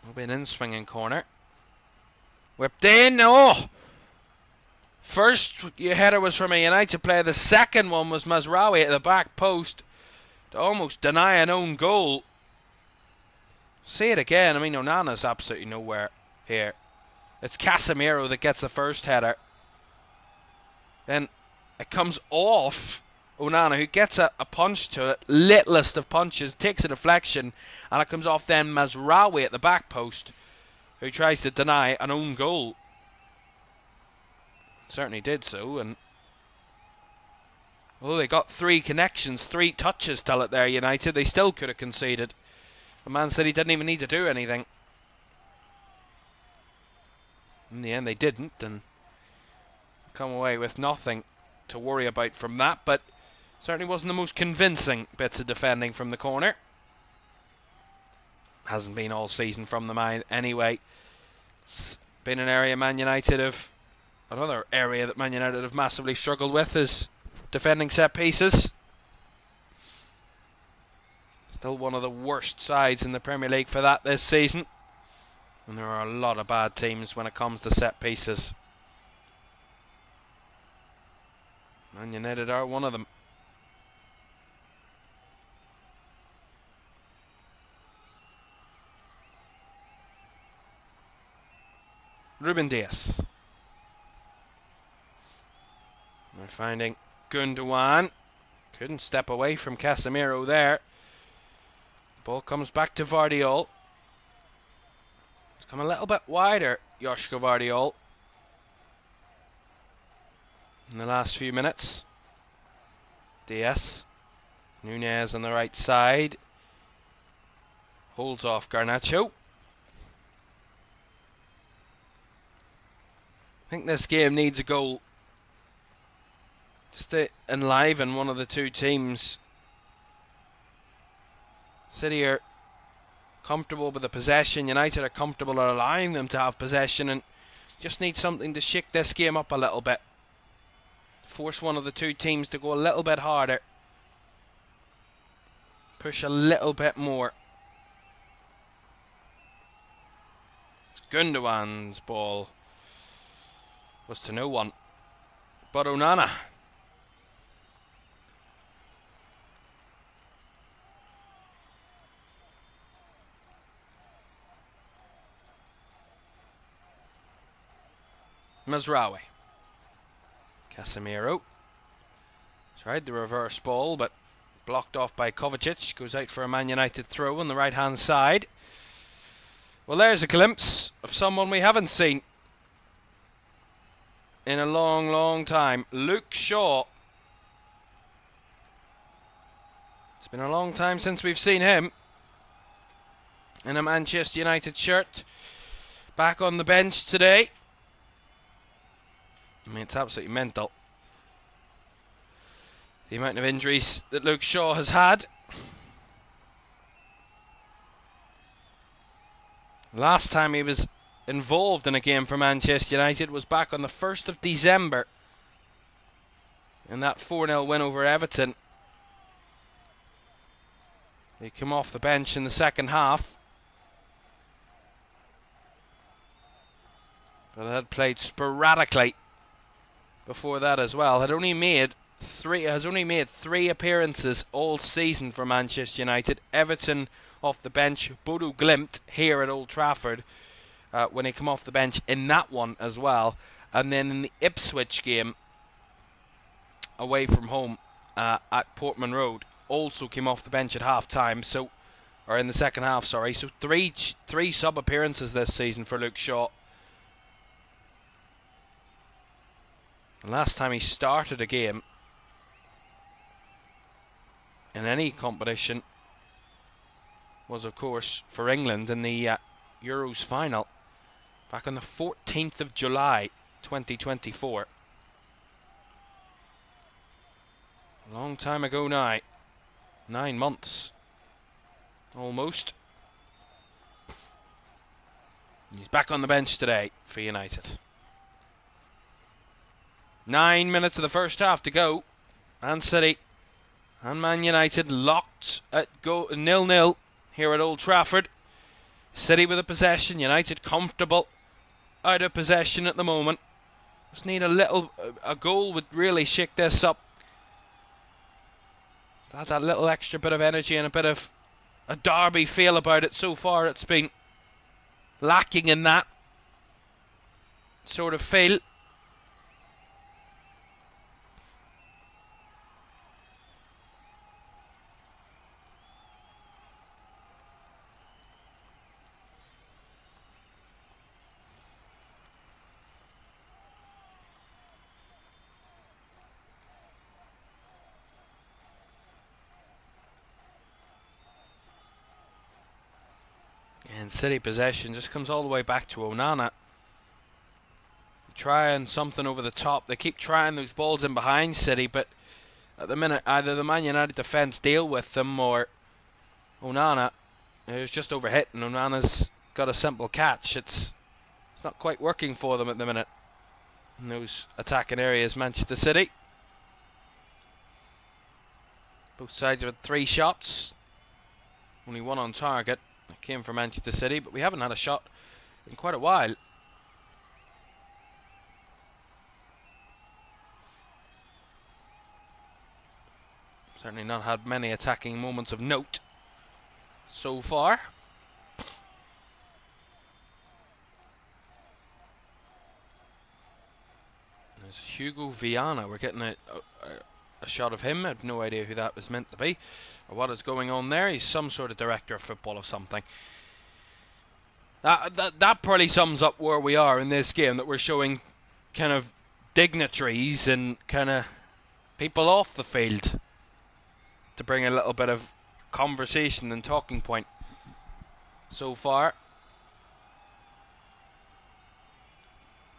It'll be an in-swinging corner. Whipped in. Oh! First header was from a United player. The second one was Mazraoui at the back post to almost deny an own goal. See it again. I mean, Onana's absolutely nowhere here. It's Casemiro that gets the first header. Then it comes off Onana, who gets a punch to it. Littlest of punches. Takes a deflection. And it comes off then Mazraoui at the back post, who tries to deny an own goal. Certainly did so. And although they got 3 connections, 3 touches till it there, United, they still could have conceded. And Man City didn't even need to do anything. In the end, they didn't, and come away with nothing to worry about from that. But certainly wasn't the most convincing bits of defending from the corner. Hasn't been all season from them anyway. It's been an area Man United have... Another area that Man United have massively struggled with is defending set pieces. Still one of the worst sides in the Premier League for that this season. And there are a lot of bad teams when it comes to set pieces. Man United are one of them. Ruben Dias. We're finding Gundogan. Couldn't step away from Casemiro there. Ball comes back to Vardiol. It's come a little bit wider, Joško Vardiol, in the last few minutes. Diaz. Nunez on the right side. Holds off Garnacho. I think this game needs a goal just to enliven one of the two teams. City are comfortable with the possession. United are comfortable at allowing them to have possession, and just need something to shake this game up a little bit. Force one of the two teams to go a little bit harder. Push a little bit more. It's Gundogan's ball. Was to no one but Onana. Mazraoui. Casemiro tried the reverse ball, but blocked off by Kovacic. Goes out for a Man United throw on the right hand side. Well, there's a glimpse of someone we haven't seen in a long time. Luke Shaw. It's been a long time since we've seen him in a Manchester United shirt. Back on the bench today. I mean, it's absolutely mental, the amount of injuries that Luke Shaw has had. Last time he was involved in a game for Manchester United was back on the 1st of December in that 4-0 win over Everton. He came off the bench in the second half, but had played sporadically before that as well. Has only made three appearances all season for Manchester United. Everton off the bench, Bodo Glimt here at Old Trafford when he came off the bench in that one as well. And then in the Ipswich game away from home at Portman Road, also came off the bench at half-time, or in the second half, sorry. So three sub-appearances this season for Luke Shaw. And last time he started a game in any competition was, of course, for England in the Euros final back on the 14th of July 2024. A long time ago now. 9 months. Almost. He's back on the bench today for United. 9 minutes of the first half to go. Man City and Man United locked at 0-0 here at Old Trafford. City with a possession. United comfortable out of possession at the moment. Just need a goal would really shake this up. Had that little extra bit of energy and a bit of a derby feel about it so far. It's been lacking in that sort of feel. And City possession just comes all the way back to Onana. Trying something over the top. They keep trying those balls in behind City, but at the minute either the Man United defence deal with them or Onana is just overhit, and Onana's got a simple catch. It's not quite working for them at the minute in those attacking areas. Manchester City. Both sides have had 3 shots. Only 1 on target. It came from Manchester City, but we haven't had a shot in quite a while. Certainly not had many attacking moments of note so far. There's Hugo Viana. We're getting a shot of him. I have no idea who that was meant to be or what is going on there. He's some sort of director of football of something. That probably sums up where we are in this game, that we're showing kind of dignitaries and kind of people off the field to bring a little bit of conversation and talking point so far.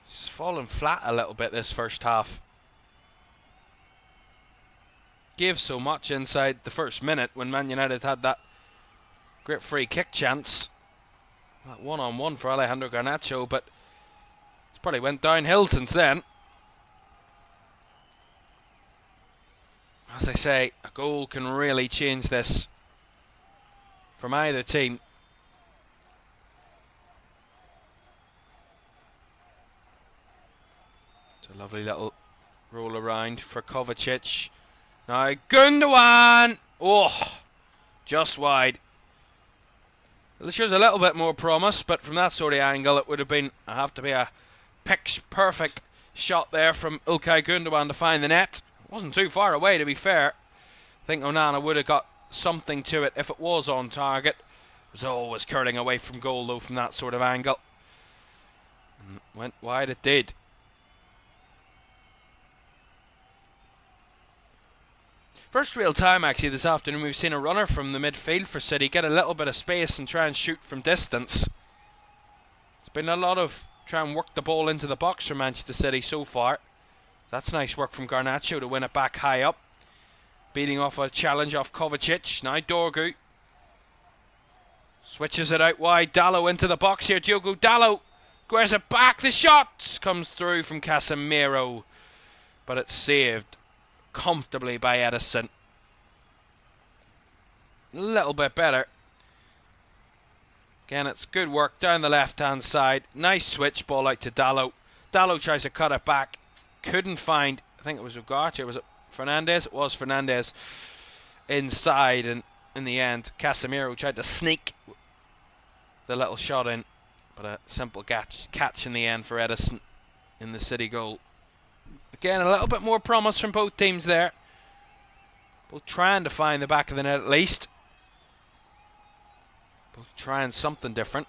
It's fallen flat a little bit this first half. Gave so much inside the first minute when Man United had that great free kick chance. That one-on-one for Alejandro Garnacho, but it's probably went downhill since then. As I say, a goal can really change this from either team. It's a lovely little roll around for Kovacic. Now Gundogan! Oh, just wide. Well, it shows a little bit more promise, but from that sort of angle it would have to be a pitch-perfect shot there from Ilkay Gundogan to find the net. It wasn't too far away, to be fair. I think Onana would have got something to it if it was on target. It was always curling away from goal, though, from that sort of angle. And went wide it did. First real time, actually, this afternoon we've seen a runner from the midfield for City get a little bit of space and try and shoot from distance. It's been a lot of try and work the ball into the box for Manchester City so far. That's nice work from Garnacho to win it back high up. Beating off a challenge off Kovacic. Now Dorgu switches it out wide. Dalot into the box here. Diogo Dalot squares it back. The shot comes through from Casemiro, but it's saved comfortably by Edison. A little bit better. Again, it's good work down the left hand side. Nice switch ball out to Dalot. Dalot tries to cut it back. couldn't find, I think it was Ugarte, was it Fernandes? It was Fernandes inside, and in the end Casemiro tried to sneak the little shot in, but a simple catch in the end for Edison in the City goal. Again, a little bit more promise from both teams there. Both trying to find the back of the net at least. Both trying something different.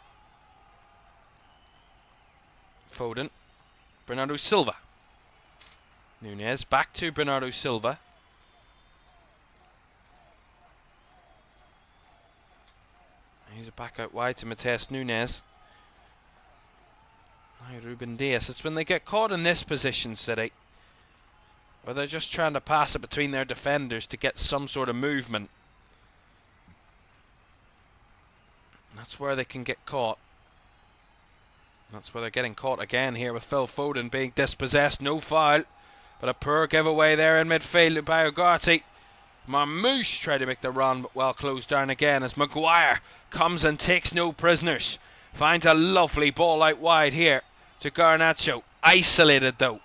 Foden. Bernardo Silva. Nunez back to Bernardo Silva. He's a back out wide to Mateus Nunez. Now Ruben Dias. It's when they get caught in this position, City, or they're just trying to pass it between their defenders to get some sort of movement. And that's where they can get caught. That's where they're getting caught again here with Phil Foden being dispossessed. No foul, but a poor giveaway there in midfield by Ugarte. Marmouche tried to make the run, but well closed down again as Maguire comes and takes no prisoners. Finds a lovely ball out wide here to Garnacho. Isolated though.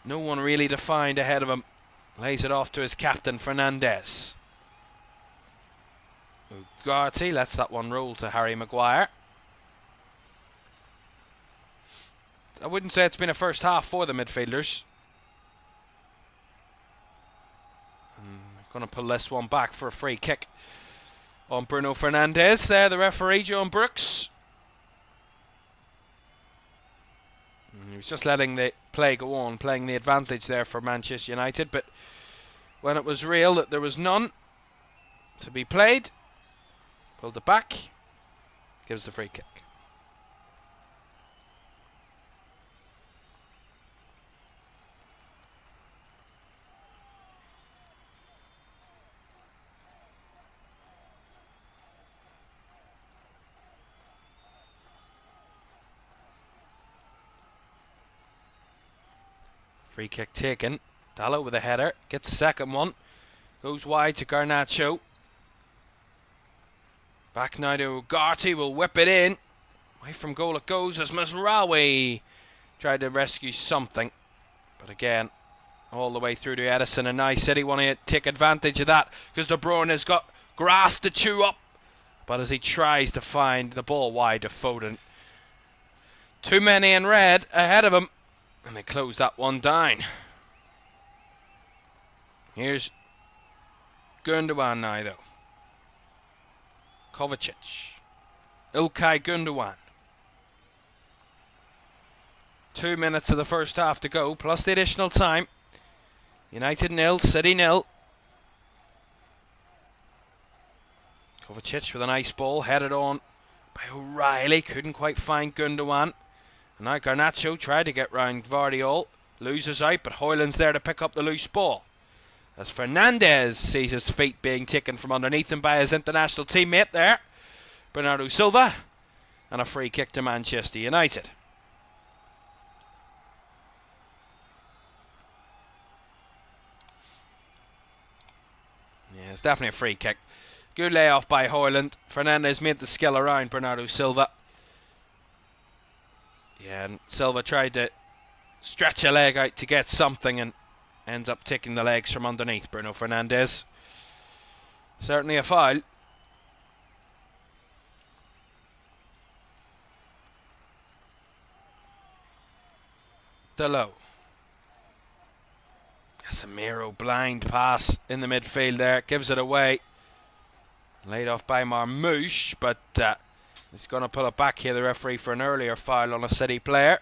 No one really defined ahead of him. Lays it off to his captain, Fernandes. Ugarte lets that one roll to Harry Maguire. I wouldn't say it's been a first half for the midfielders. Going to pull this one back for a free kick on Bruno Fernandes. There, the referee, John Brooks. He was just letting the play go on, playing the advantage there for Manchester United. But when it was real that there was none to be played, pulled it back, gives the free kick. Free kick taken. Dallo with a header. Gets the second one. Goes wide to Garnacho. Back now to Ugarte. Will whip it in. Away from goal it goes as Mazraoui tried to rescue something. But again, all the way through to Edison. And now City want to take advantage of that because De Bruyne has got grass to chew up. But as he tries to find the ball wide to Foden. Too many in red ahead of him. And they close that one down. Here's Gundogan now, though. Kovacic. Ilkay Gundogan. 2 minutes of the first half to go, plus the additional time. United 0, City 0. Kovacic with a nice ball, headed on by O'Reilly. Couldn't quite find Gundogan. And now Garnacho tried to get round Vardiol. Loses out, but Højlund's there to pick up the loose ball. As Fernandes sees his feet being taken from underneath him by his international teammate there, Bernardo Silva. And a free kick to Manchester United. Yeah, it's definitely a free kick. Good layoff by Højlund. Fernandes made the skill around Bernardo Silva. Yeah, and Silva tried to stretch a leg out to get something and ends up taking the legs from underneath Bruno Fernandes. Certainly a foul. Dalot. Casemiro, blind pass in the midfield there. Gives it away. Laid off by Marmouche, but he's going to pull it back here, the referee, for an earlier foul on a City player.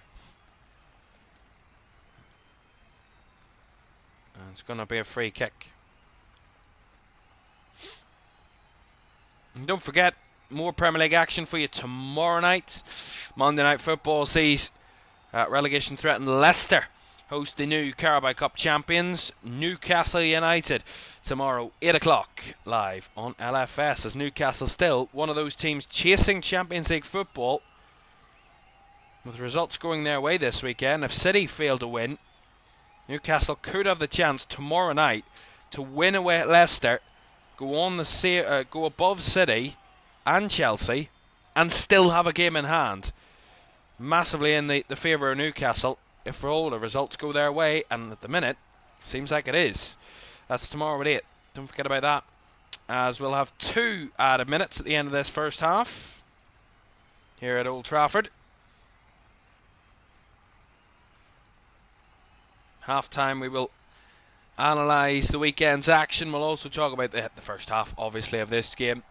And it's going to be a free kick. And don't forget, more Premier League action for you tomorrow night. Monday Night Football sees relegation threatened Leicester host the new Carabao Cup champions, Newcastle United, tomorrow 8 o'clock live on LFS, as Newcastle still one of those teams chasing Champions League football, with results going their way this weekend. If City fail to win, Newcastle could have the chance tomorrow night to win away at Leicester, go on the go above City and Chelsea, and still have a game in hand. Massively in the favour of Newcastle if all the results go their way, and at the minute, it seems like it is. That's tomorrow at 8. Don't forget about that, as we'll have 2 added minutes at the end of this first half here at Old Trafford. Half time, we will analyse the weekend's action. We'll also talk about the first half, obviously, of this game.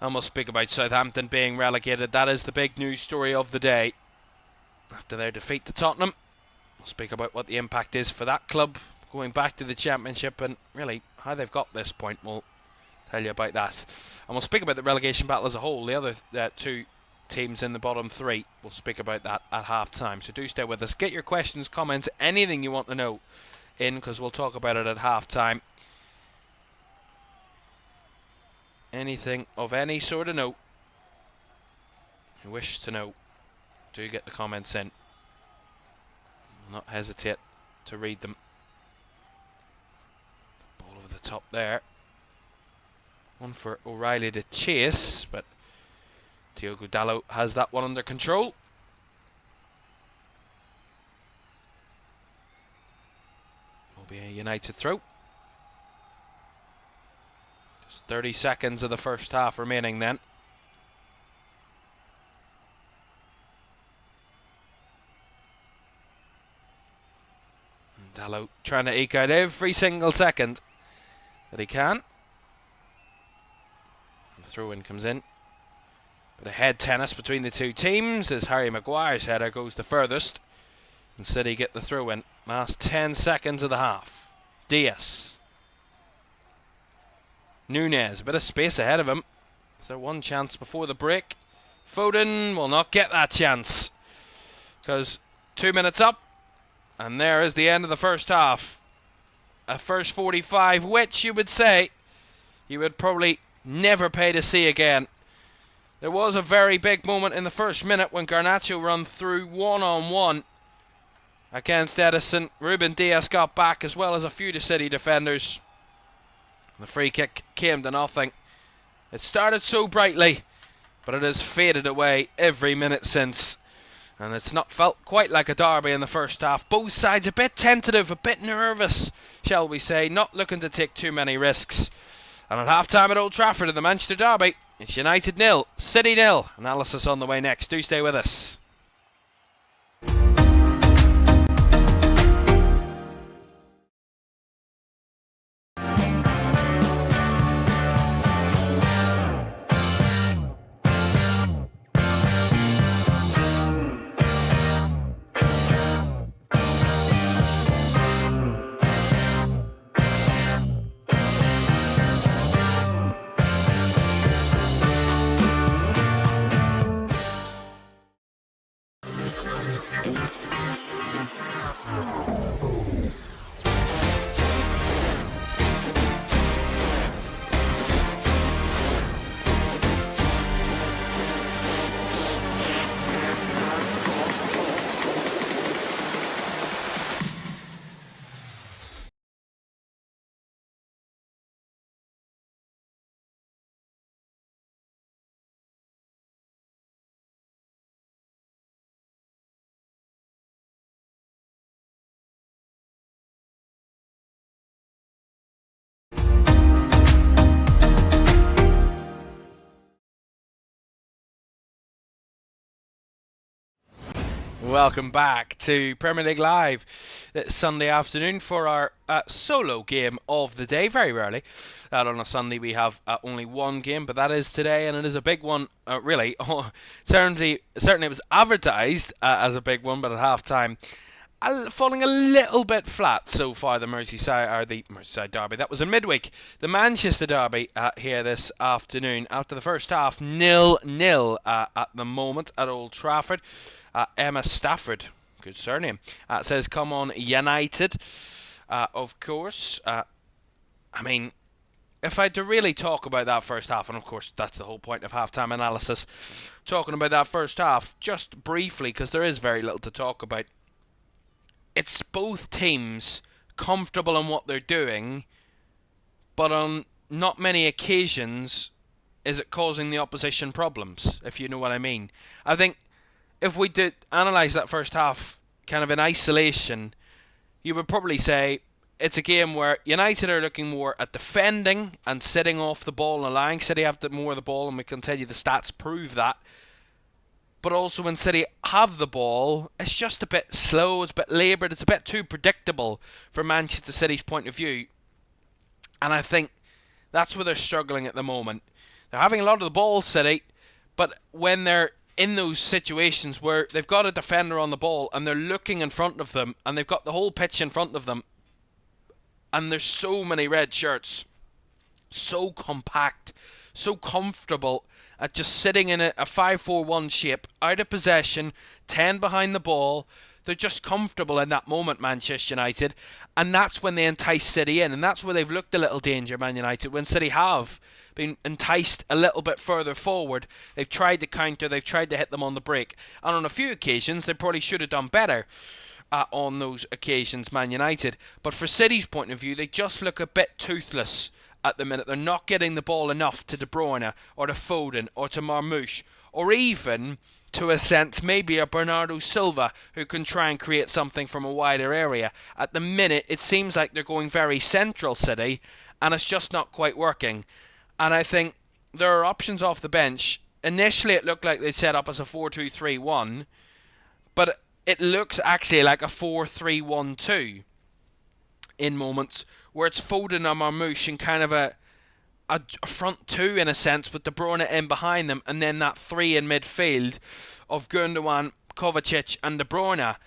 And we'll speak about Southampton being relegated. That is the big news story of the day. After their defeat to Tottenham, we'll speak about what the impact is for that club going back to the Championship, and really how they've got this point. We'll tell you about that. And we'll speak about the relegation battle as a whole. The other 2 teams in the bottom 3. We'll speak about that at half time. So do stay with us. Get your questions, comments, anything you want to know in, because we'll talk about it at half time. Anything of any sort of note you wish to know, do get the comments in. Will not hesitate to read them. Ball over the top there. One for O'Reilly to chase, but Diogo Dalot has that one under control. Will be a United throw. Just 30 seconds of the first half remaining then. Dalot trying to eke out every single second that he can. The throw-in comes in. Bit of head tennis between the 2 teams as Harry Maguire's header goes the furthest. And City get the throw-in. Last 10 seconds of the half. Diaz. Nunez, a bit of space ahead of him. Is there one chance before the break? Foden will not get that chance, because 2 minutes up. And there is the end of the first half. A first 45, which you would say you would probably never pay to see again. There was a very big moment in the first minute when Garnacho run through one-on-one against Edison. Ruben Diaz got back, as well as a few to City defenders. The free kick came to nothing. It started so brightly, but it has faded away every minute since. And it's not felt quite like a derby in the first half. Both sides a bit tentative, a bit nervous, shall we say. Not looking to take too many risks. And at half-time at Old Trafford in the Manchester derby, it's United 0, City 0. Analysis on the way next. Do stay with us. Welcome back to Premier League Live this Sunday afternoon for our solo game of the day. Very rarely that on a Sunday we have only one game, but that is today, and it is a big one, really. Certainly it was advertised as a big one, but at half-time falling a little bit flat so far, the Merseyside derby. That was in midweek. The Manchester derby here this afternoon. After the first half, 0-0 at the moment at Old Trafford. Emma Stafford, good surname, says, come on United. Of course, I mean, if I had to really talk about that first half, and of course that's the whole point of half-time analysis, talking about that first half, just briefly, because there is very little to talk about. It's both teams comfortable in what they're doing, but on not many occasions is it causing the opposition problems, if you know what I mean. I think if we did analyse that first half kind of in isolation, you would probably say it's a game where United are looking more at defending and sitting off the ball and allowing City have more of the ball, and we can tell you the stats prove that. But also when City have the ball, it's just a bit slow, it's a bit laboured, it's a bit too predictable for Manchester City's point of view. And I think that's where they're struggling at the moment. They're having a lot of the ball, City, but when they're in those situations where they've got a defender on the ball and they're looking in front of them and they've got the whole pitch in front of them, and there's so many red shirts, so compact, so comfortable at just sitting in a 5-4-1 shape, out of possession, 10 behind the ball. They're just comfortable in that moment, Manchester United, and that's when they entice City in, and that's where they've looked a little danger, Man United, when City have been enticed a little bit further forward. They've tried to counter, they've tried to hit them on the break, and on a few occasions they probably should have done better on those occasions, Man United. But for City's point of view, they just look a bit toothless at the minute. They're not getting the ball enough to De Bruyne or to Foden or to Marmoush, or even, to a sense, maybe a Bernardo Silva who can try and create something from a wider area. At the minute, it seems like they're going very central, City, and it's just not quite working. And I think there are options off the bench. Initially, it looked like they set up as a 4-2-3-1, but it looks actually like a 4-3-1-2 in moments, where it's Foden and Marmoush in kind of a front two in a sense, with De Bruyne in behind them, and then that three in midfield of Gundogan, Kovacic and De Bruyne,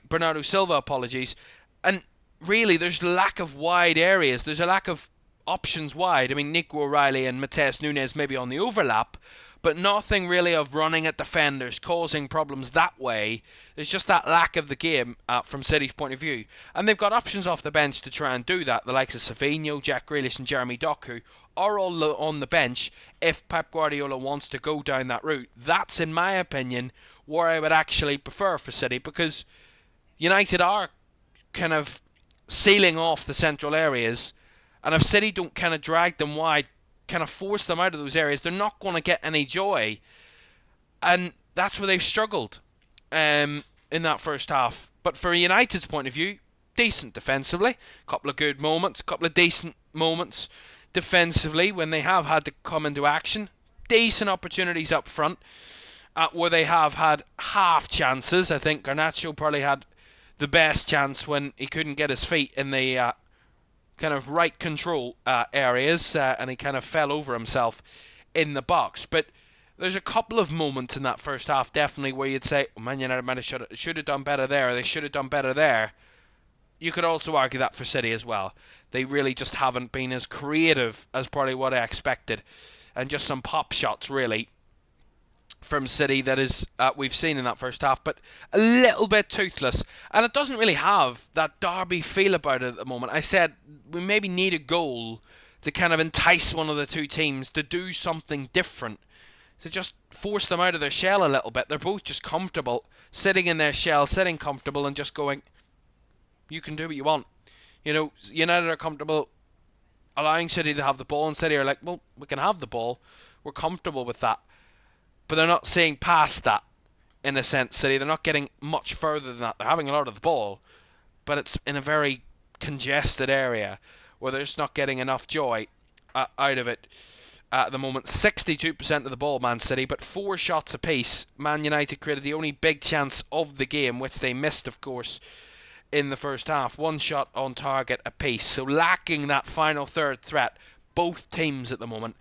Bernardo Silva, apologies. And really there's lack of wide areas, there's a lack of options wide. I mean, Nico O'Reilly and Mateus Nunes maybe on the overlap, but nothing really of running at defenders, causing problems that way. There's just that lack of the game from City's point of view. And they've got options off the bench to try and do that. The likes of Savinho, Jack Grealish and Jeremy Doku are all on the bench if Pep Guardiola wants to go down that route. That's, in my opinion, where I would actually prefer for City, because United are kind of sealing off the central areas, and if City don't kind of drag them wide, kind of force them out of those areas, they're not going to get any joy. And that's where they've struggled in that first half. But for United's point of view, decent defensively, couple of good moments, couple of decent moments defensively when they have had to come into action, decent opportunities up front where they have had half chances. I think Garnacho probably had the best chance when he couldn't get his feet in the kind of right control areas, and he kind of fell over himself in the box. But there's a couple of moments in that first half definitely where you'd say, oh, Man United might have should have done better there, or they should have done better there. You could also argue that for City as well. They really just haven't been as creative as probably what I expected, and just some pop shots really from City that is we've seen in that first half, but a little bit toothless, and it doesn't really have that derby feel about it at the moment. I said we maybe need a goal to kind of entice one of the two teams to do something different, to just force them out of their shell a little bit. They're both just comfortable, sitting in their shell, sitting comfortable and just going, you can do what you want. You know, United are comfortable allowing City to have the ball, and City are like, well, we can have the ball, we're comfortable with that. But they're not seeing past that, in a sense, City. They're not getting much further than that. They're having a lot of the ball, but it's in a very congested area where they're just not getting enough joy out of it at the moment. 62% of the ball, Man City, but 4 shots apiece. Man United created the only big chance of the game, which they missed, of course, in the first half. 1 shot on target apiece. So lacking that final third threat, both teams at the moment,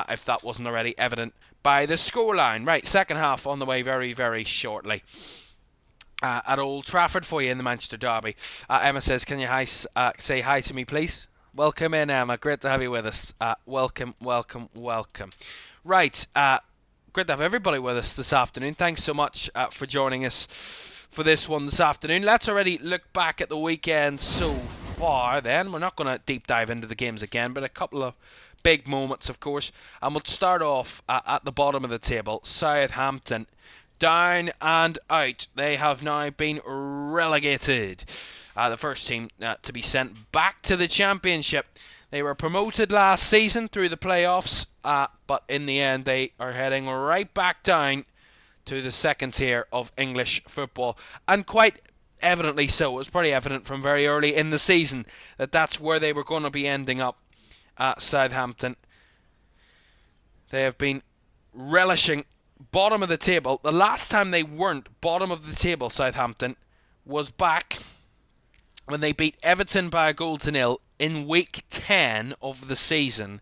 if that wasn't already evident by the scoreline. Right, second half on the way very, very shortly. At Old Trafford for you in the Manchester derby. Emma says, can you say hi to me, please? Welcome in, Emma. Great to have you with us. Welcome. Right, great to have everybody with us this afternoon. Thanks so much for joining us for this one this afternoon. Let's already look back at the weekend so far then. We're not going to deep dive into the games again, but a couple of big moments, of course. And we'll start off at the bottom of the table. Southampton, down and out. They have now been relegated. The first team to be sent back to the Championship. They were promoted last season through the playoffs, but in the end they are heading right back down to the second tier of English football. And quite evidently so. It was pretty evident from very early in the season that that's where they were going to be ending up at Southampton. They have been relishing bottom of the table. The last time they weren't bottom of the table, Southampton, was back when they beat Everton by a 0-0 in week 10 of the season.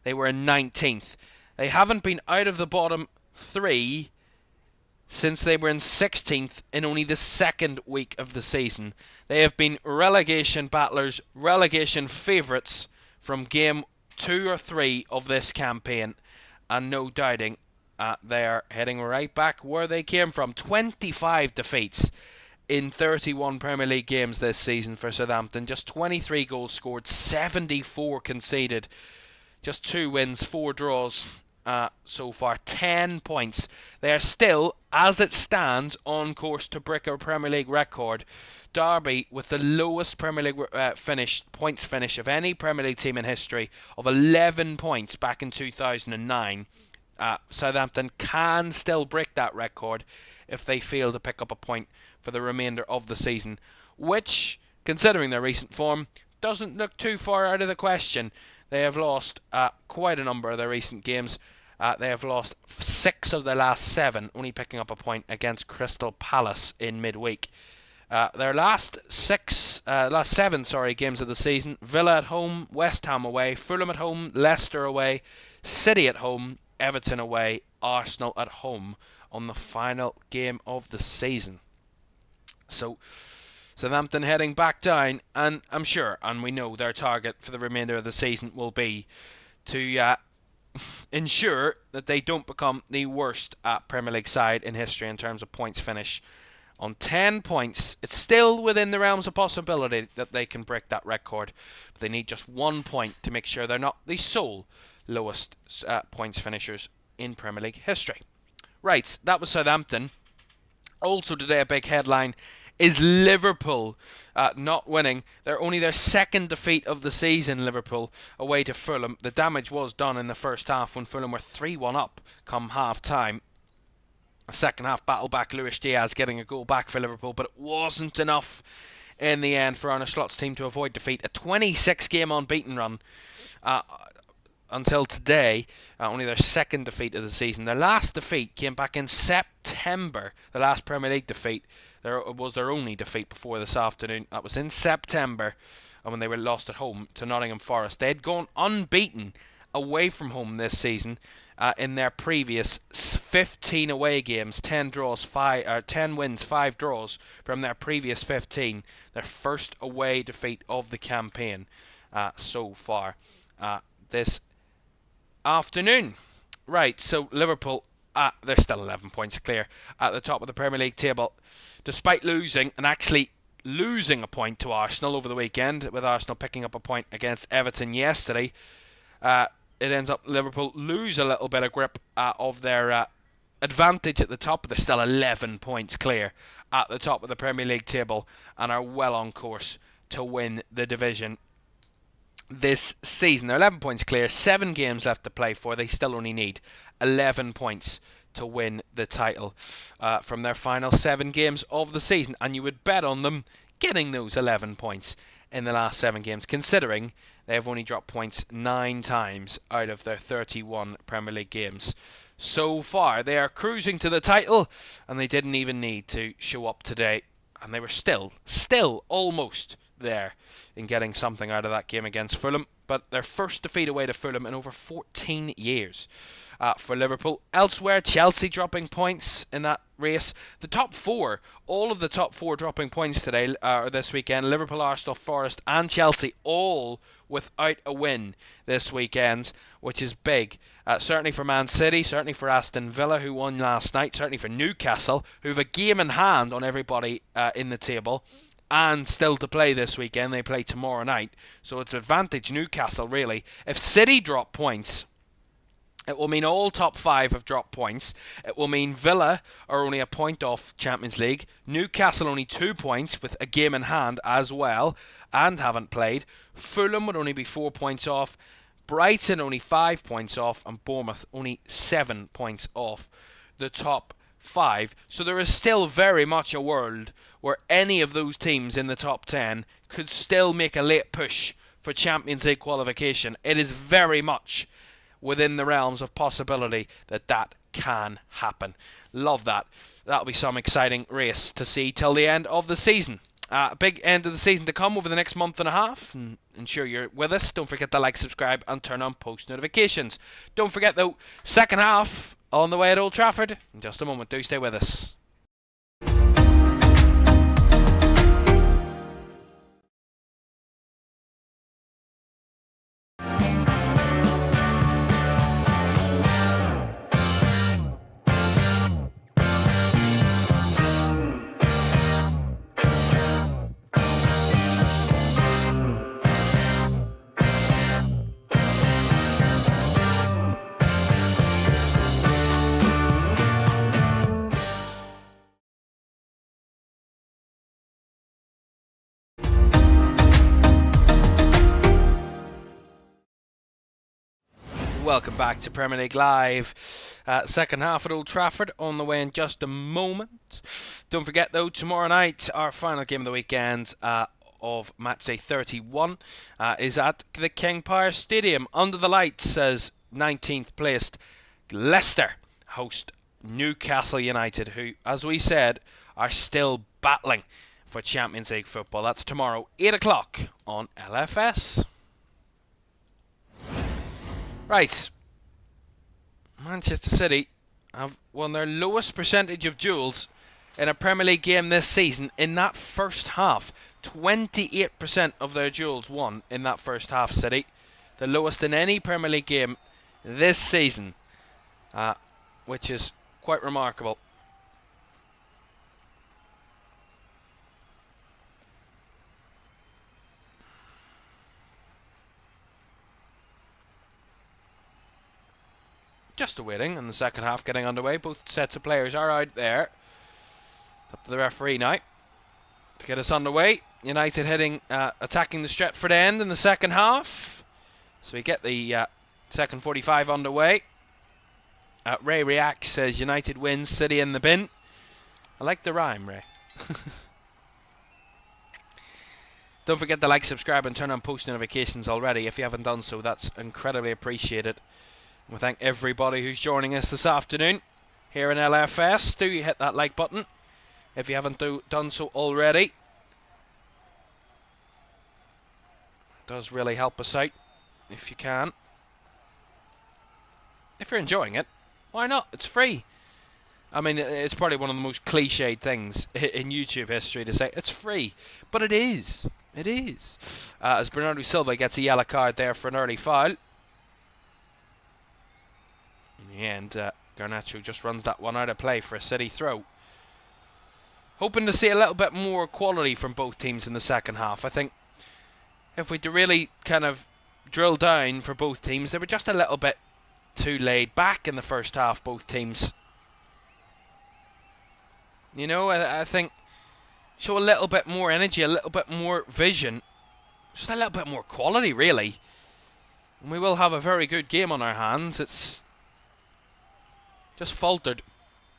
They were in 19th. They haven't been out of the bottom three since they were in 16th in only the second week of the season. They have been relegation battlers, relegation favourites from game 2 or 3 of this campaign, and no doubting they are heading right back where they came from. 25 defeats in 31 Premier League games this season for Southampton. Just 23 goals scored, 74 conceded. Just 2 wins, 4 draws so far. 10 points. They are still, as it stands, on course to break a Premier League record. Derby with the lowest Premier League points finish of any Premier League team in history of 11 points back in 2009. Southampton can still break that record if they fail to pick up a point for the remainder of the season, which, considering their recent form, doesn't look too far out of the question. They have lost quite a number of their recent games. They have lost 6 of their last 7, only picking up a point against Crystal Palace in midweek. Their last 7 games of the season: Villa at home, West Ham away, Fulham at home, Leicester away, City at home, Everton away, Arsenal at home on the final game of the season. So Southampton heading back down, and I'm sure, and we know their target for the remainder of the season will be to ensure that they don't become the worst Premier League side in history in terms of points finish. On 10 points, it's still within the realms of possibility that they can break that record, but they need just 1 point to make sure they're not the sole lowest points finishers in Premier League history. Right, that was Southampton. Also today, a big headline is Liverpool not winning. They're only their second defeat of the season, Liverpool, away to Fulham. The damage was done in the first half when Fulham were 3-1 up come half-time. A second half battle back, Luis Diaz getting a goal back for Liverpool, but it wasn't enough in the end for Arne Slot's team to avoid defeat. A 26-game unbeaten run until today, only their second defeat of the season. Their last defeat came back in September. The last Premier League defeat was their only defeat before this afternoon. That was in September, when they were lost at home to Nottingham Forest. They had gone unbeaten away from home this season in their previous 15 away games, 10 wins, 5 draws from their previous 15. Their first away defeat of the campaign so far this afternoon. Right, so Liverpool, they're still 11 points clear at the top of the Premier League table, despite losing, and actually losing a point to Arsenal over the weekend, with Arsenal picking up a point against Everton yesterday. It ends up Liverpool lose a little bit of grip of their advantage at the top, but they're still 11 points clear at the top of the Premier League table and are well on course to win the division this season. They're 11 points clear, 7 games left to play for. They still only need 11 points to win the title from their final 7 games of the season, and you would bet on them getting those 11 points in the last 7 games, considering they have only dropped points 9 times out of their 31 Premier League games so far. They are cruising to the title, and they didn't even need to show up today, and they were still almost there in getting something out of that game against Fulham. But their first defeat away to Fulham in over 14 years for Liverpool. Elsewhere, Chelsea dropping points in that race. The top 4, all of the top 4 dropping points today or this weekend. Liverpool, Arsenal, Forest and Chelsea all without a win this weekend, which is big. Certainly for Man City, certainly for Aston Villa, who won last night, certainly for Newcastle, who have a game in hand on everybody in the table, and still to play this weekend. They play tomorrow night, so it's advantage Newcastle, really. If City drop points, it will mean all top 5 have dropped points. It will mean Villa are only a point off Champions League, Newcastle only 2 points with a game in hand as well and haven't played. Fulham would only be 4 points off, Brighton only 5 points off, and Bournemouth only 7 points off the top 5. So there is still very much a world where any of those teams in the top 10 could still make a late push for Champions League qualification. It is very much within the realms of possibility that that can happen. Love that. That'll be some exciting race to see till the end of the season. Big end of the season to come over the next month and a half. And ensure you're with us. Don't forget to like, subscribe, and turn on post notifications. Don't forget, though, second half on the way at Old Trafford. In just a moment, do stay with us. Welcome back to Premier League Live. Second half at Old Trafford on the way in just a moment. Don't forget, though, tomorrow night, our final game of the weekend of Matchday 31 is at the King Power Stadium. Under the lights as 19th placed Leicester host Newcastle United, who, as we said, are still battling for Champions League football. That's tomorrow, 8 o'clock on LFS. Right, Manchester City have won their lowest percentage of duels in a Premier League game this season in that first half. 28% of their duels won in that first half, City. The lowest in any Premier League game this season, which is quite remarkable. Just awaiting, and the second half getting underway. Both sets of players are out there. It's up to the referee now to get us underway. United attacking the Stretford end in the second half. So we get the second 45 underway. Ray reacts, says United wins, City in the bin. I like the rhyme, Ray. Don't forget to like, subscribe, and turn on post notifications already. If you haven't done so, that's incredibly appreciated. We thank everybody who's joining us this afternoon here in LFS. Do you hit that like button if you haven't done so already. It does really help us out if you can. If you're enjoying it, why not? It's free. I mean, it's probably one of the most cliched things in YouTube history to say it's free, but it is. It is. As Bernardo Silva gets a yellow card there for an early foul. In the end, Garnacho just runs that one out of play for a City throw. Hoping to see a little bit more quality from both teams in the second half. I think if we really kind of drill down for both teams, they were just a little bit too laid back in the first half, both teams. You know, I think show a little bit more energy, a little bit more vision, just a little bit more quality, really. And we will have a very good game on our hands. It's just faltered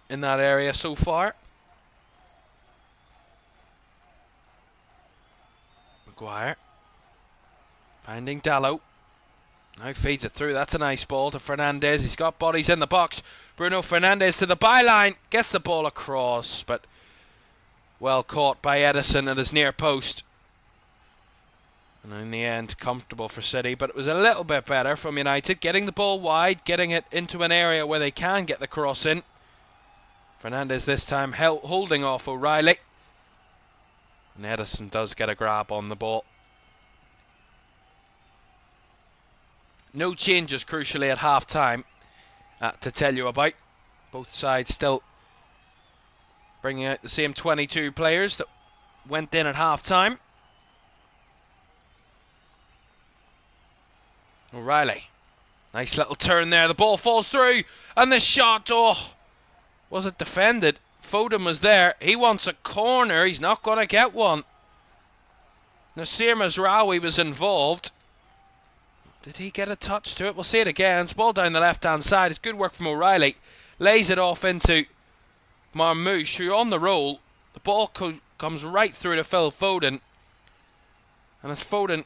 in that area so far. Maguire finding Dalot. Now feeds it through. That's a nice ball to Fernandes. He's got bodies in the box. Bruno Fernandes to the byline. Gets the ball across, but well caught by Edison at his near post. And in the end, comfortable for City, but it was a little bit better from United. Getting the ball wide, getting it into an area where they can get the cross in. Fernandes this time holding off O'Reilly. And Edison does get a grab on the ball. No changes, crucially, at half-time to tell you about. Both sides still bringing out the same 22 players that went in at half-time. O'Reilly. Nice little turn there. The ball falls through. And the shot. Oh, was it defended? Foden was there. He wants a corner. He's not going to get one. Nasir Mazraoui was involved. Did he get a touch to it? We'll see it again. It's ball down the left-hand side. It's good work from O'Reilly. Lays it off into Marmoush, who on the roll, the ball comes right through to Phil Foden. And as Foden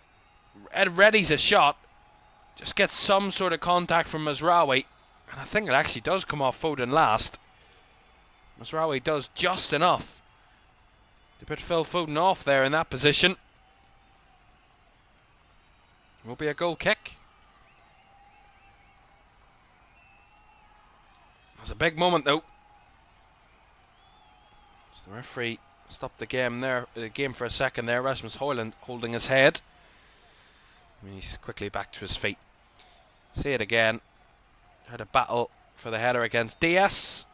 readies a shot, just gets some sort of contact from Mazraoui. And I think it actually does come off Foden last. Mazraoui does just enough to put Phil Foden off there in that position. Will be a goal kick. That's a big moment though. So the referee stopped the game for a second there. Rasmus Højlund holding his head. I mean, he's quickly back to his feet. See it again. Had a battle for the header against Diaz.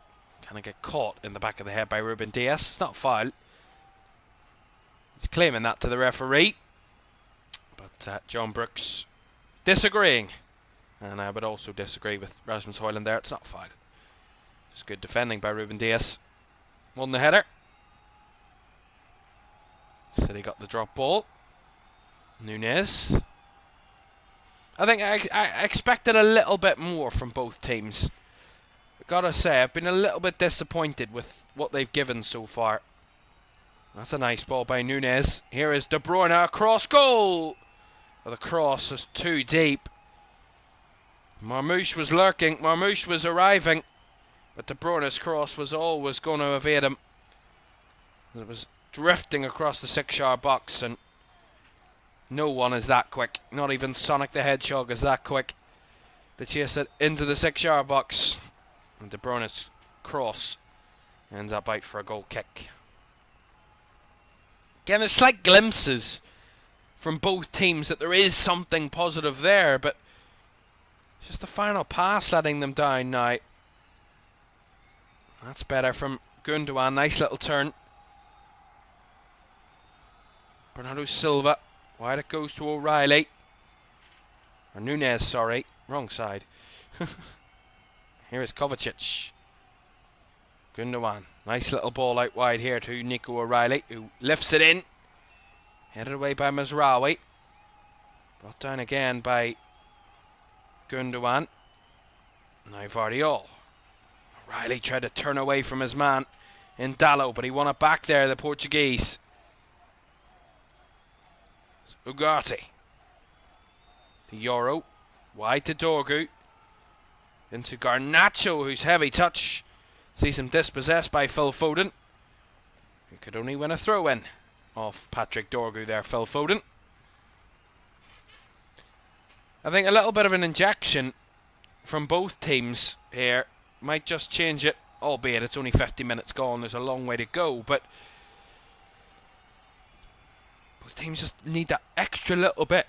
Kind of get caught in the back of the head by Ruben Diaz. It's not foul. He's claiming that to the referee. But John Brooks disagreeing. And I would also disagree with Rasmus Højlund there. It's not foul. Just good defending by Ruben Diaz. Won the header. City got the drop ball. Nunez. I think I expected a little bit more from both teams. I've got to say, I've been a little bit disappointed with what they've given so far. That's a nice ball by Nunez. Here is De Bruyne, cross goal! Well, the cross is too deep. Marmoush was lurking, Marmoush was arriving, but De Bruyne's cross was always going to evade him. It was drifting across the 6-yard box, and no one is that quick. Not even Sonic the Hedgehog is that quick to chase it into the 6-yard box. And De Bruyne's cross ends up out for a goal kick. Again, there's slight glimpses from both teams that there is something positive there, but it's just the final pass letting them down now. That's better from Gundogan. Nice little turn. Bernardo Silva. Wide it goes to O'Reilly. Or Nunez, sorry. Wrong side. Here is Kovacic. Gundogan. Nice little ball out wide here to Nico O'Reilly, who lifts it in. Headed away by Mazraoui. Brought down again by Gundogan. Now Vardiol. O'Reilly tried to turn away from his man in Dalot, but he won it back there, the Portuguese. Ugarte. To Yoro. Wide to Dorgu. Into Garnacho, whose heavy touch sees him dispossessed by Phil Foden, who could only win a throw-in off Patrick Dorgu there, Phil Foden. I think a little bit of an injection from both teams here might just change it, albeit it's only 50 minutes gone, there's a long way to go, but both teams just need that extra little bit.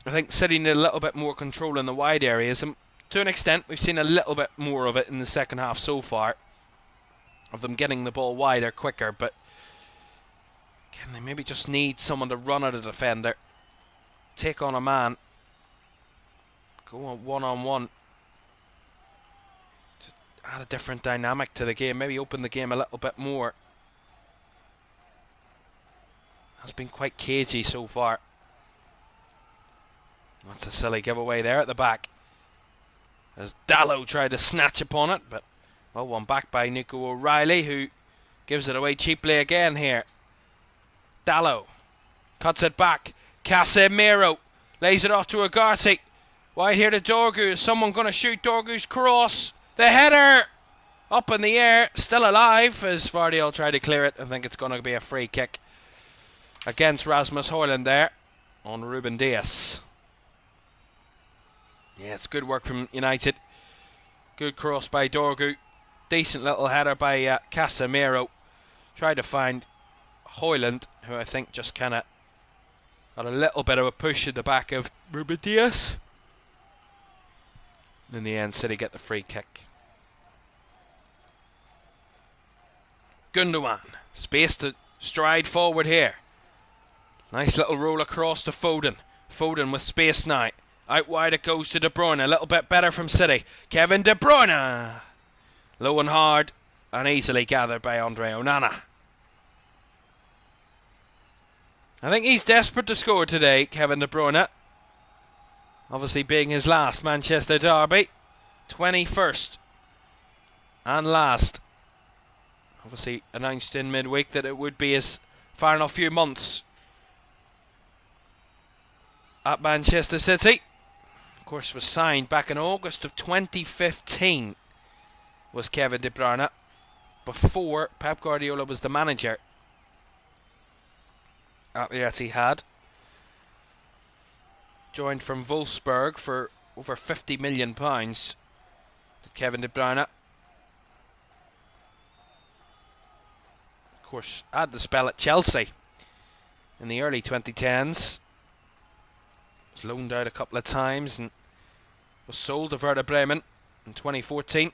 I think City need a little bit more control in the wide areas, and to an extent we've seen a little bit more of it in the second half so far, of them getting the ball wider quicker, but again, they maybe just need someone to run at a defender, take on a man, go on one-on-one, to add a different dynamic to the game, maybe open the game a little bit more. That's been quite cagey so far. That's a silly giveaway there at the back, as Dalot tried to snatch upon it, but well, won back by Nico O'Reilly, who gives it away cheaply again here. Dalot cuts it back. Casemiro lays it off to Ugarte. Wide here to Dorgu. Is someone going to shoot Dorgu's cross? The header up in the air, still alive as Vardiol tried to clear it. I think it's going to be a free kick against Rasmus Højlund there on Ruben Diaz. Yeah, it's good work from United. Good cross by Dorgu. Decent little header by Casemiro. Tried to find Højlund, who I think just kind of got a little bit of a push at the back of Ruben Diaz. In the end, City get the free kick. Gundogan. Space to stride forward here. Nice little roll across to Foden. Foden with space now. Out wide it goes to De Bruyne. A little bit better from City. Kevin De Bruyne. Low and hard and easily gathered by Andre Onana. I think he's desperate to score today, Kevin De Bruyne. Obviously being his last Manchester derby. 21st and last. Obviously announced in midweek that it would be his final few months at Manchester City. Of course, was signed back in August of 2015, was Kevin De Bruyne, before Pep Guardiola was the manager at the Etihad. Joined from Wolfsburg for over £50 million, Kevin De Bruyne. Of course, had the spell at Chelsea in the early 2010s. Was loaned out a couple of times and was sold to Werder Bremen in 2014.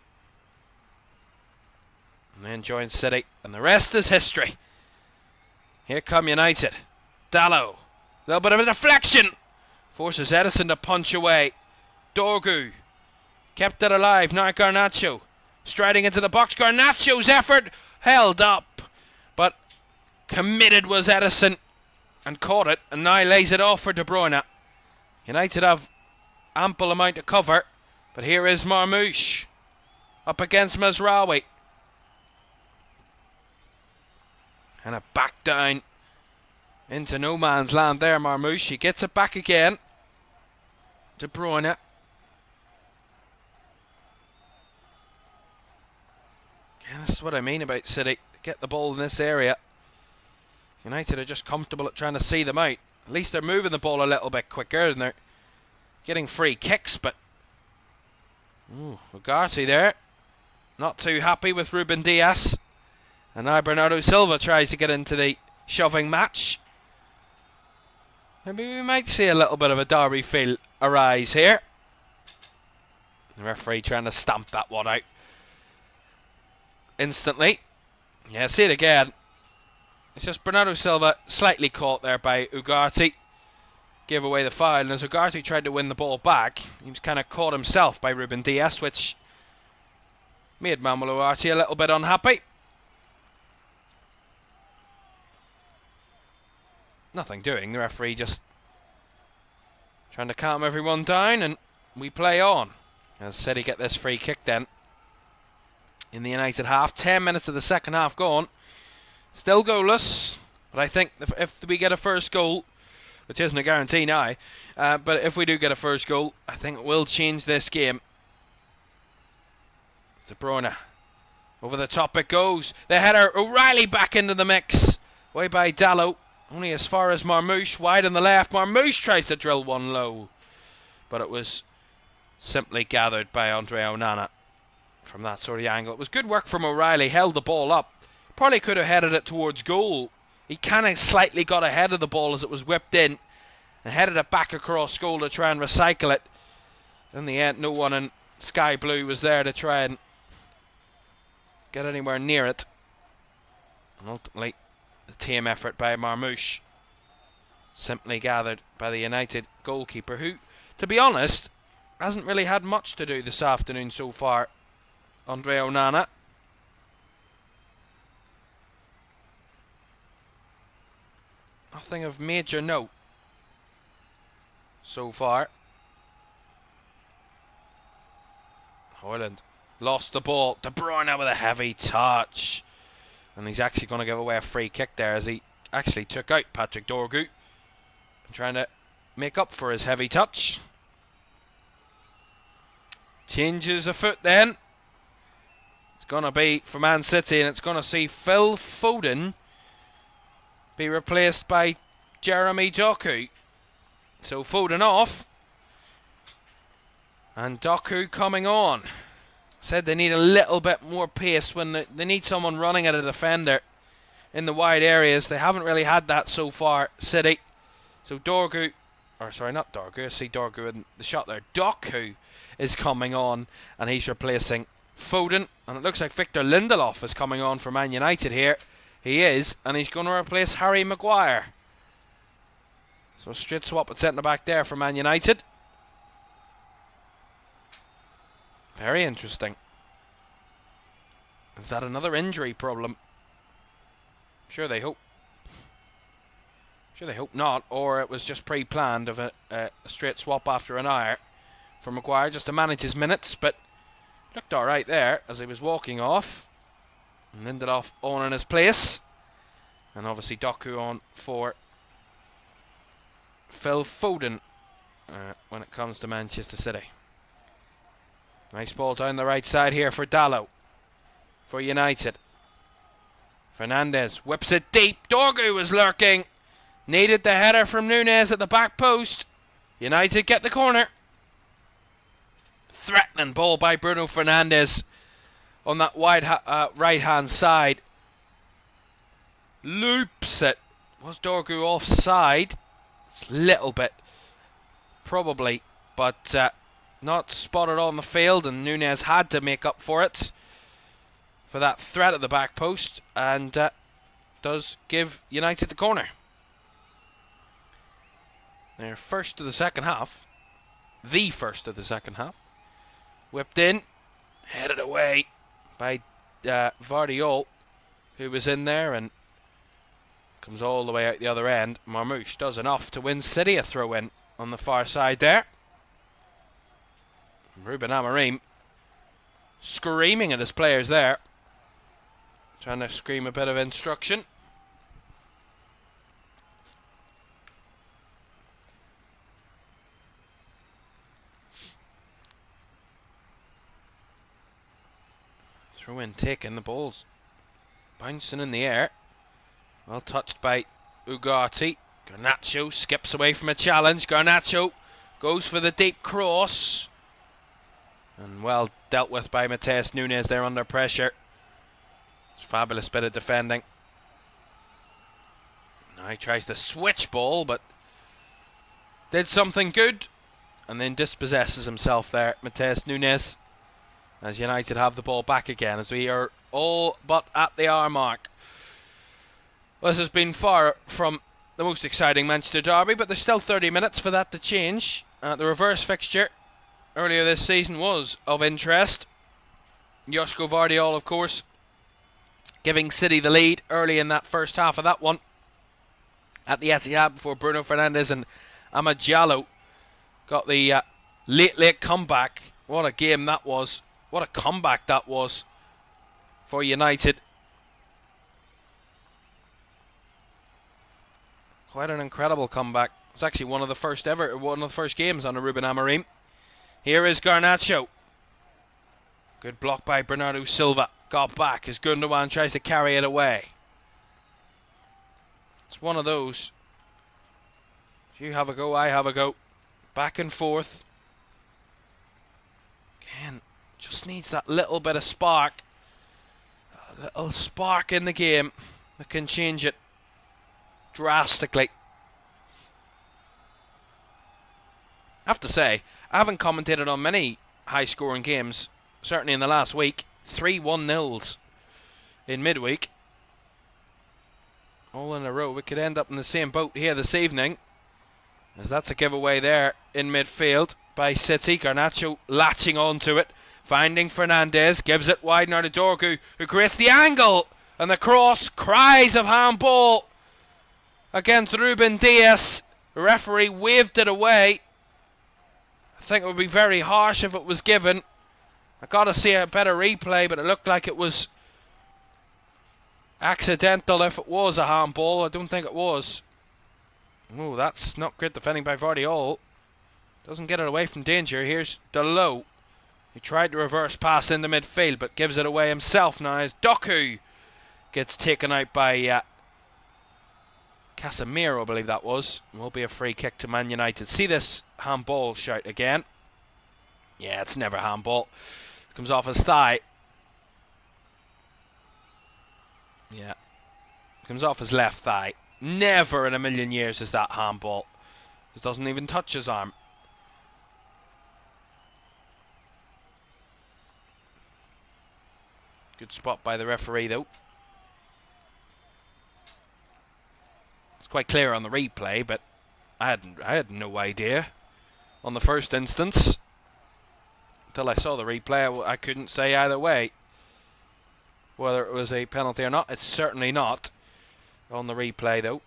And then joined City, and the rest is history. Here come United. Dalot, a little bit of a deflection, forces Ederson to punch away. Dorgu kept it alive. Now Garnacho striding into the box. Garnacho's effort held up, but committed was Ederson and caught it, and now lays it off for De Bruyne. United have ample amount of cover, but here is Marmoush up against Mazraoui. And a back down into no man's land there, Marmoush. He gets it back again. De Bruyne. Again, this is what I mean about City. Get the ball in this area. United are just comfortable at trying to see them out. At least they're moving the ball a little bit quicker and they're getting free kicks, but Ugarte there. Not too happy with Ruben Dias. And now Bernardo Silva tries to get into the shoving match. Maybe we might see a little bit of a derby feel arise here. The referee trying to stamp that one out instantly. Yeah, see it again. It's just Bernardo Silva slightly caught there by Ugarte. Gave away the foul, and as Ugarte tried to win the ball back, he was kind of caught himself by Ruben Dias, which made Manuel Ugarte a little bit unhappy. Nothing doing, the referee just trying to calm everyone down, and we play on. As City get this free kick then in the United half. 10 minutes of the second half gone. Still goalless, but I think if we get a first goal, which isn't a guarantee now, but if we do get a first goal, I think it will change this game. De Bruyne, over the top it goes. The header, O'Reilly back into the mix. Way by Dalot, only as far as Marmoush, wide on the left. Marmoush tries to drill one low, but it was simply gathered by Andre Onana from that sort of angle. It was good work from O'Reilly, held the ball up. Probably could have headed it towards goal. He kind of slightly got ahead of the ball as it was whipped in and headed it back across goal to try and recycle it. In the end, no one in sky blue was there to try and get anywhere near it. And ultimately, the team effort by Marmoush simply gathered by the United goalkeeper, who, to be honest, hasn't really had much to do this afternoon so far. Andre Onana. Nothing of major note so far. Haaland lost the ball. De Bruyne with a heavy touch. And he's actually going to give away a free kick there as he actually took out Patrick Dorgu. Trying to make up for his heavy touch. Changes a foot then. It's going to be for Man City, and it's going to see Phil Foden be replaced by Jeremy Doku. So Foden off and Doku coming on. Said they need a little bit more pace when they need someone running at a defender in the wide areas. They haven't really had that so far, City. So Dorgu, or sorry, not Dorgu, I see Dorgu in the shot there. Doku is coming on and he's replacing Foden. And it looks like Victor Lindelof is coming on for Man United here. He is, and he's going to replace Harry Maguire. So straight swap at centre back there for Man United. Very interesting. Is that another injury problem? Sure they hope not, or it was just pre-planned of a straight swap after an hour for Maguire just to manage his minutes, but Looked alright there as he was walking off. And Lindelof on in his place. And obviously Doku on for Phil Foden when it comes to Manchester City. Nice ball down the right side here for Dalot. For United. Fernandes whips it deep. Dorgu was lurking. Needed the header from Nunez at the back post. United get the corner. Threatening ball by Bruno Fernandes on that wide right hand side. Loops it. Was Dorgu offside? It's a little bit, probably, but not spotted on the field, and Nunez had to make up for it for that threat at the back post, and does give United the corner. They're first of the second half. The first of the second half. Whipped in, headed away by Vardiol, who was in there, and comes all the way out the other end. Marmoush does enough to win City a throw in on the far side there. Ruben Amorim screaming at his players there, trying to scream a bit of instruction. Throw in taken, the ball's bouncing in the air. Well touched by Ugarte. Garnacho skips away from a challenge. Garnacho goes for the deep cross. And well dealt with by Matheus Nunes there under pressure. It's a fabulous bit of defending. Now he tries to switch ball, but did something good. And then dispossesses himself there, Matheus Nunes. As United have the ball back again, as we are all but at the hour mark. This has been far from the most exciting Manchester derby, but there's still 30 minutes for that to change. The reverse fixture earlier this season was of interest. Joško Vardiol, of course, giving City the lead early in that first half of that one at the Etihad before Bruno Fernandes and Amad Diallo got the late comeback. What a game that was. What a comeback that was for United. Quite an incredible comeback. It was actually one of the first games under Ruben Amorim. Here is Garnacho. Good block by Bernardo Silva. Got back as Gundogan tries to carry it away. It's one of those. You have a go, I have a go. Back and forth. Again, just needs that little bit of spark. A little spark in the game that can change it drastically. I have to say, I haven't commentated on many high-scoring games, certainly in the last week. 3 1-0s in midweek. All in a row. We could end up in the same boat here this evening, as that's a giveaway there in midfield by City. Garnacho latching onto it, finding Fernandes, gives it wide now to Dorgu, who creates the angle, and the cross. Cries of handball against Ruben Dias. The referee waved it away. I think it would be very harsh if it was given. I got to see a better replay, but it looked like it was accidental if it was a handball. I don't think it was. Oh, that's not great defending by Vardiol. Doesn't get it away from danger. Here's Dalot. He tried to reverse pass into midfield, but gives it away himself now as Doku gets taken out by Casemiro, I believe that was. Will be a free kick to Man United. See this handball shout again. Yeah, it's never handball. Comes off his thigh. Yeah. Comes off his left thigh. Never in a million years is that handball. It doesn't even touch his arm. Good spot by the referee though. It's quite clear on the replay, but I had no idea on the first instance. Until I saw the replay, I couldn't say either way whether it was a penalty or not. It's certainly not on the replay though.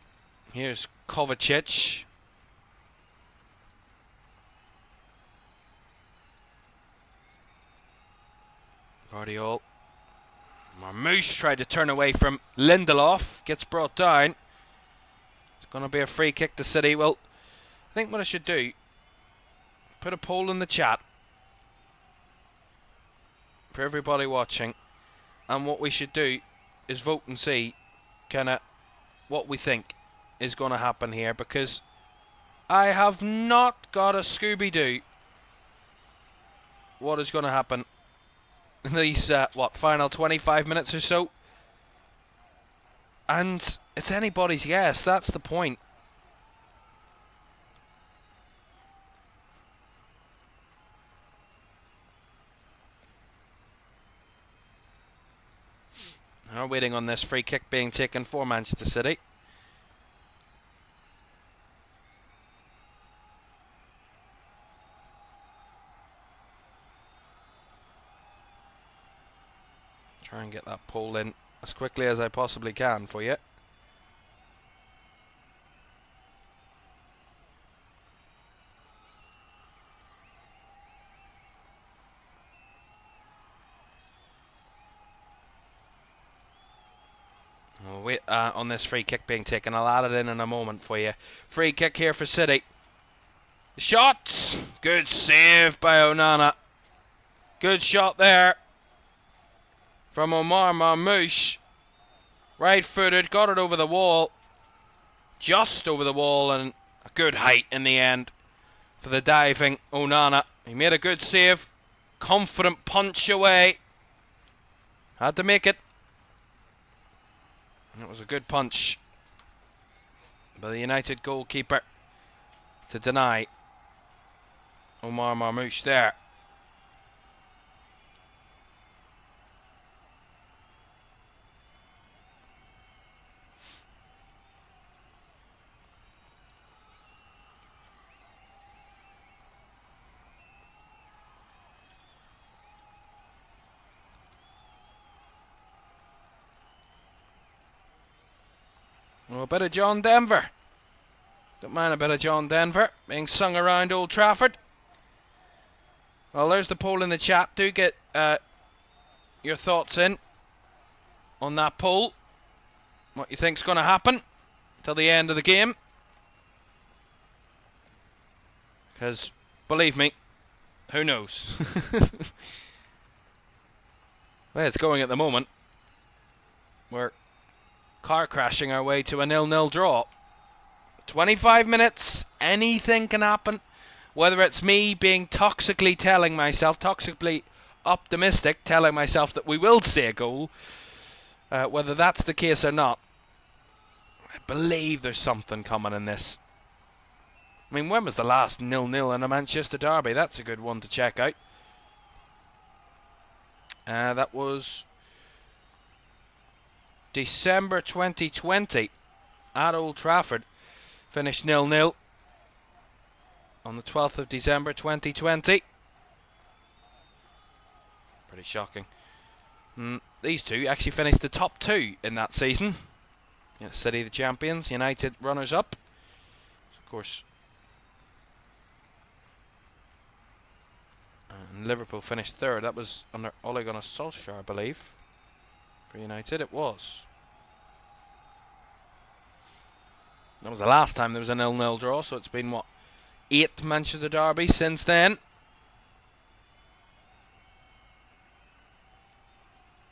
Here's Kovacic. Guardiola. Marmouche tried to turn away from Lindelof. Gets brought down. It's going to be a free kick to City. Well, I think what I should do, put a poll in the chat for everybody watching, and what we should do is vote and see kind of what we think is going to happen here, because I have not got a Scooby-Doo what is going to happen in these final 25 minutes or so, and it's anybody's guess. That's the point. We're waiting on this free kick being taken for Manchester City. Try and get that poll in as quickly as I possibly can for you. We'll wait on this free kick being taken. I'll add it in a moment for you. Free kick here for City. Shots! Good save by Onana. Good shot there from Omar Marmouche. Right-footed, got it over the wall. Just over the wall, and a good height in the end for the diving Onana. He made a good save. Confident punch away. Had to make it. It was a good punch by the United goalkeeper to deny Omar Marmouche there. Well, a bit of John Denver. Don't mind a bit of John Denver being sung around Old Trafford. Well, there's the poll in the chat. Do get your thoughts in on that poll. What you think's going to happen till the end of the game. Because, believe me, who knows? Well, it's going at the moment. We're car crashing our way to a 0-0 draw. 25 minutes, anything can happen. Whether it's me being toxically optimistic, telling myself that we will see a goal, whether that's the case or not, I believe there's something coming in this. I mean, when was the last 0-0 in a Manchester derby? That's a good one to check out. That was December 2020 at Old Trafford. Finished 0-0 on the 12th of December 2020. Pretty shocking. These two actually finished the top two in that season. City the champions, United runners-up. Of course. And Liverpool finished third. That was under Ole Gunnar Solskjaer, I believe. For United, it was. That was the last time there was a 0-0 draw, so it's been, what, 8 Manchester derbies since then.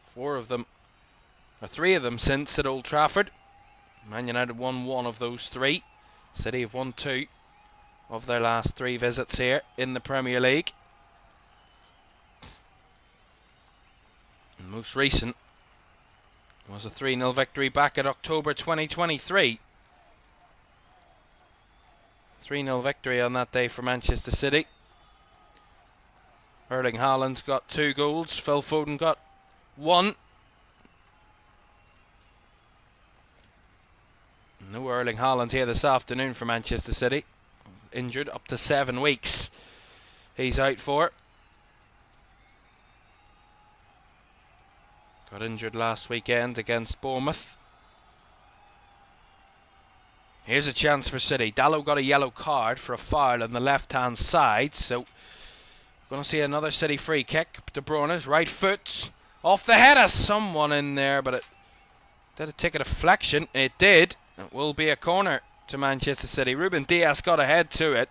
4 of them, or 3 of them since at Old Trafford. Man United won 1 of those 3. City have won 2 of their last 3 visits here in the Premier League. And most recent was a 3-0 victory back at October 2023. 3-0 victory on that day for Manchester City. Erling Haaland's got 2 goals. Phil Foden got 1. No Erling Haaland here this afternoon for Manchester City. Injured up to 7 weeks. He's out for. Got injured last weekend against Bournemouth. Here's a chance for City. Dalot got a yellow card for a foul on the left-hand side, so we're going to see another City free kick. De Bruyne's right foot. Off the head of someone in there, but it did it take a deflection? It did. It will be a corner to Manchester City. Ruben Dias got ahead to it.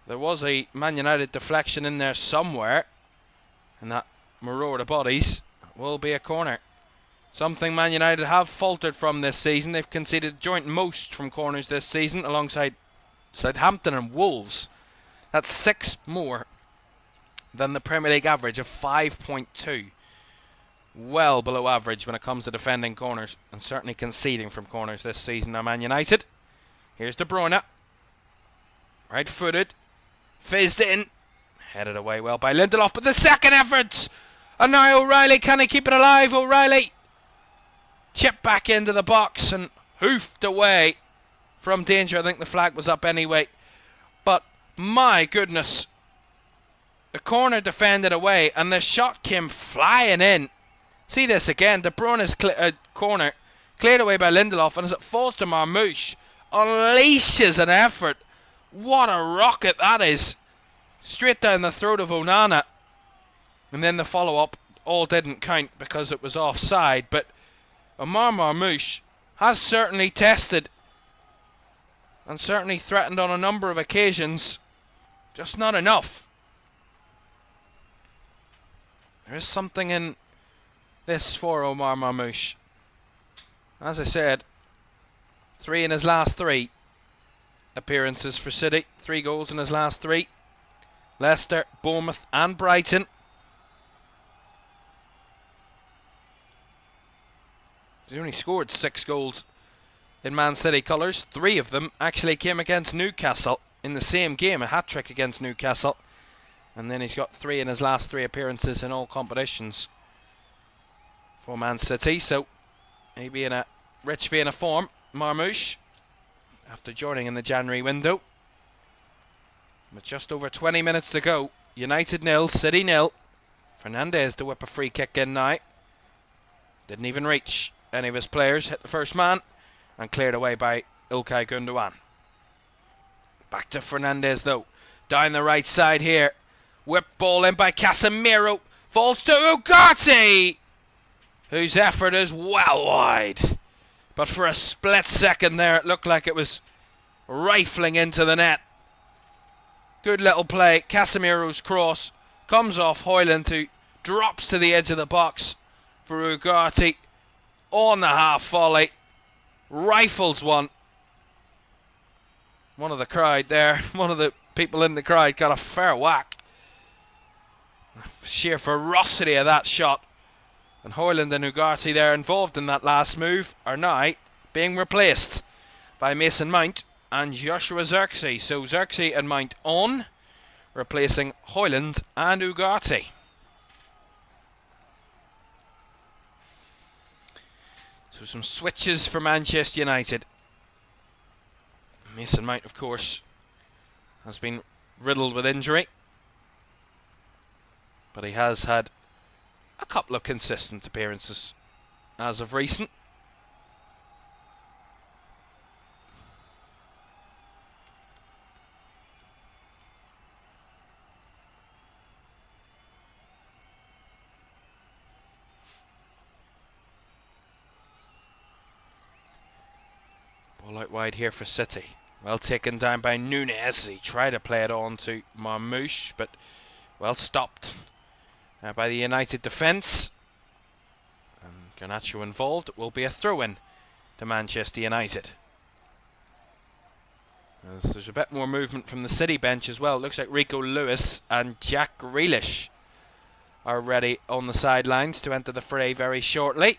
There was a Man United deflection in there somewhere, and that marauder bodies. It will be a corner. Something Man United have faltered from this season. They've conceded joint most from corners this season, alongside Southampton and Wolves. That's 6 more than the Premier League average of 5.2. Well below average when it comes to defending corners, and certainly conceding from corners this season now Man United. Here's De Bruyne. Right-footed. Fizzed in. Headed away well by Lindelof, but the second effort! And now O'Reilly, can he keep it alive? O'Reilly chipped back into the box and hoofed away from danger. I think the flag was up anyway. But my goodness, the corner defended away and the shot came flying in. See this again. De Bruyne's corner cleared away by Lindelof, and as it falls to Marmoush, unleashes an effort. What a rocket that is. Straight down the throat of Onana. And then the follow-up all didn't count because it was offside. But Omar Marmoush has certainly tested and certainly threatened on a number of occasions. Just not enough. There is something in this for Omar Marmoush. As I said, 3 in his last 3 appearances for City. 3 goals in his last 3. Leicester, Bournemouth and Brighton. He's only scored 6 goals in Man City colours. 3 of them actually came against Newcastle in the same game. A hat-trick against Newcastle. And then he's got 3 in his last 3 appearances in all competitions for Man City. So maybe in a rich vein of form, Marmoush, after joining in the January window. With just over 20 minutes to go, United 0, City 0. Fernandes to whip a free kick in now. Didn't even reach any of his players. Hit the first man and cleared away by Ilkay Gundogan. Back to Fernandes though. Down the right side here. Whip ball in by Casemiro. Falls to Ugarte, whose effort is well wide. But for a split second there, it looked like it was rifling into the net. Good little play. Casemiro's cross comes off Højlund, who drops to the edge of the box for Ugarte on the half volley. Rifles one. One of the crowd there, one of the people in the crowd got a fair whack. Sheer ferocity of that shot. And Højlund and Ugarte there involved in that last move are now being replaced by Mason Mount and Joshua Zirkzee. So Zirkzee and Mount on, replacing Højlund and Ugarte. So some switches for Manchester United. Mason Mount, of course, has been riddled with injury, but he has had a couple of consistent appearances as of recent. Ball out wide here for City. Well taken down by Núñez. He tried to play it on to Marmoush, but well stopped by the United defence. And Garnacho involved. It will be a throw-in to Manchester United. As there's a bit more movement from the City bench as well. It looks like Rico Lewis and Jack Grealish are ready on the sidelines to enter the fray very shortly.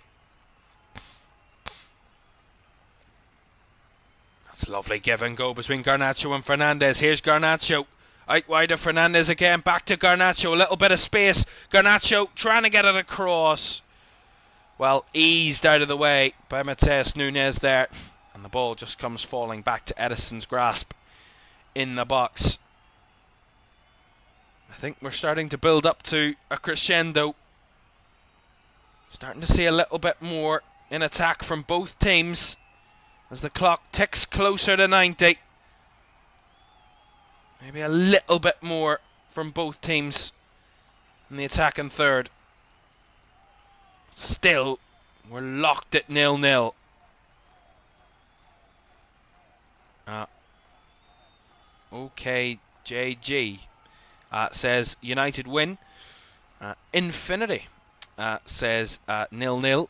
That's a lovely give and go between Garnacho and Fernandes. Here's Garnacho. Out wide of Fernandes again. Back to Garnacho. A little bit of space. Garnacho trying to get it across. Well, eased out of the way by Matheus Núñez there. And the ball just comes falling back to Edison's grasp in the box. I think we're starting to build up to a crescendo. Starting to see a little bit more in attack from both teams as the clock ticks closer to 90. Maybe a little bit more from both teams in the attacking third. Still, we're locked at 0-0. OKJG says United win. Infinity says 0-0.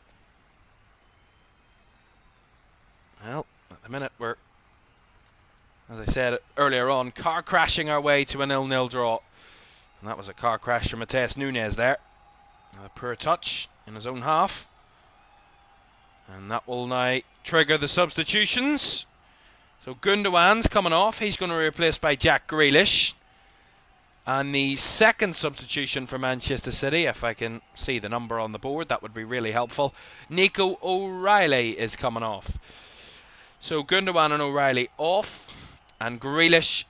Well, at the minute we're, as I said earlier on, car crashing our way to a 0-0 draw. And that was a car crash from Mateus Nunes there. A poor touch in his own half. And that will now trigger the substitutions. So Gundogan's coming off. He's going to be replaced by Jack Grealish. And the second substitution for Manchester City, if I can see the number on the board, that would be really helpful. Nico O'Reilly is coming off. So Gundogan and O'Reilly off. And Grealish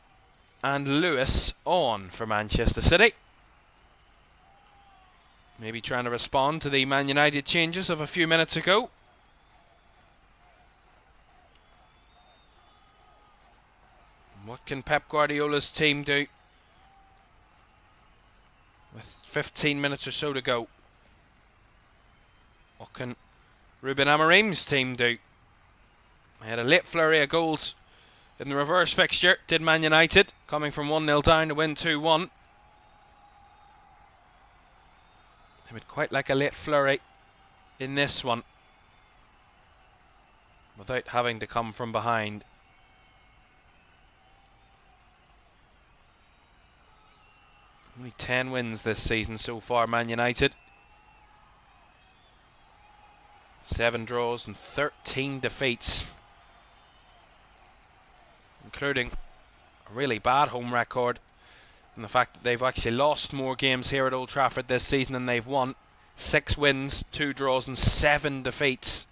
and Lewis on for Manchester City. Maybe trying to respond to the Man United changes of a few minutes ago. What can Pep Guardiola's team do with 15 minutes or so to go? What can Ruben Amorim's team do? They had a late flurry of goals in the reverse fixture, did Man United, coming from 1-0 down to win 2-1. They would quite like a late flurry in this one, without having to come from behind. Only 10 wins this season so far, Man United. 7 draws and 13 defeats, including a really bad home record, and the fact that they've actually lost more games here at Old Trafford this season than they've won. 6 wins, 2 draws and 7 defeats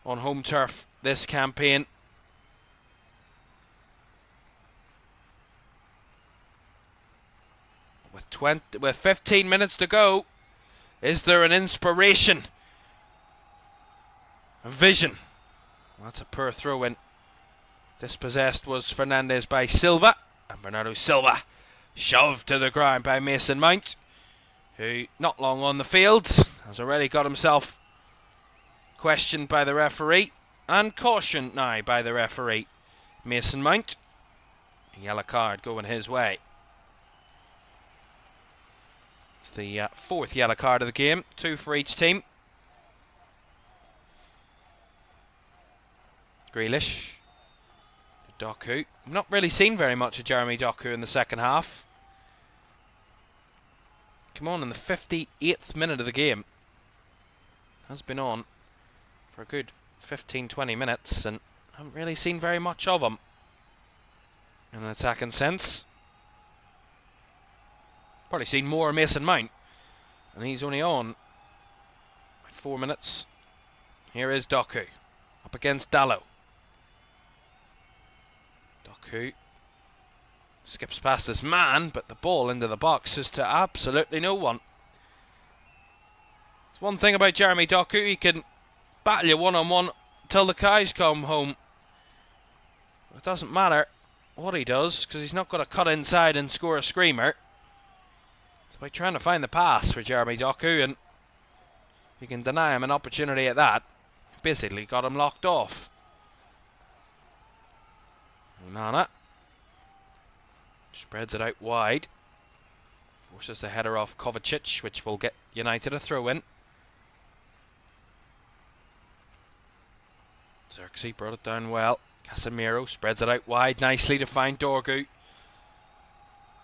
on home turf this campaign. With 15 minutes to go, is there an inspiration? A vision? Well, that's a poor throw-in. Dispossessed was Fernandes by Silva, and Bernardo Silva shoved to the ground by Mason Mount, who, not long on the field, has already got himself questioned by the referee and cautioned now by the referee. Mason Mount, a yellow card going his way. It's the 4th yellow card of the game, 2 for each team. Grealish. Doku. Not really seen very much of Jeremy Doku in the second half. Come on in the 58th minute of the game. Has been on for a good 15-20 minutes and haven't really seen very much of him in an attacking sense. Probably seen more of Mason Mount, and he's only on 4 minutes. Here is Doku up against Dalot. Doku skips past his man, but the ball into the box is to absolutely no one. It's one thing about Jeremy Doku, he can battle you one-on-one till the cows come home. It doesn't matter what he does, because he's not going to cut inside and score a screamer. It's by trying to find the pass for Jeremy Doku, and you can deny him an opportunity at that. Basically got him locked off. Onana spreads it out wide, forces the header off Kovacic, which will get United a throw in. Xerxes brought it down well. Casemiro spreads it out wide nicely to find Dorgu.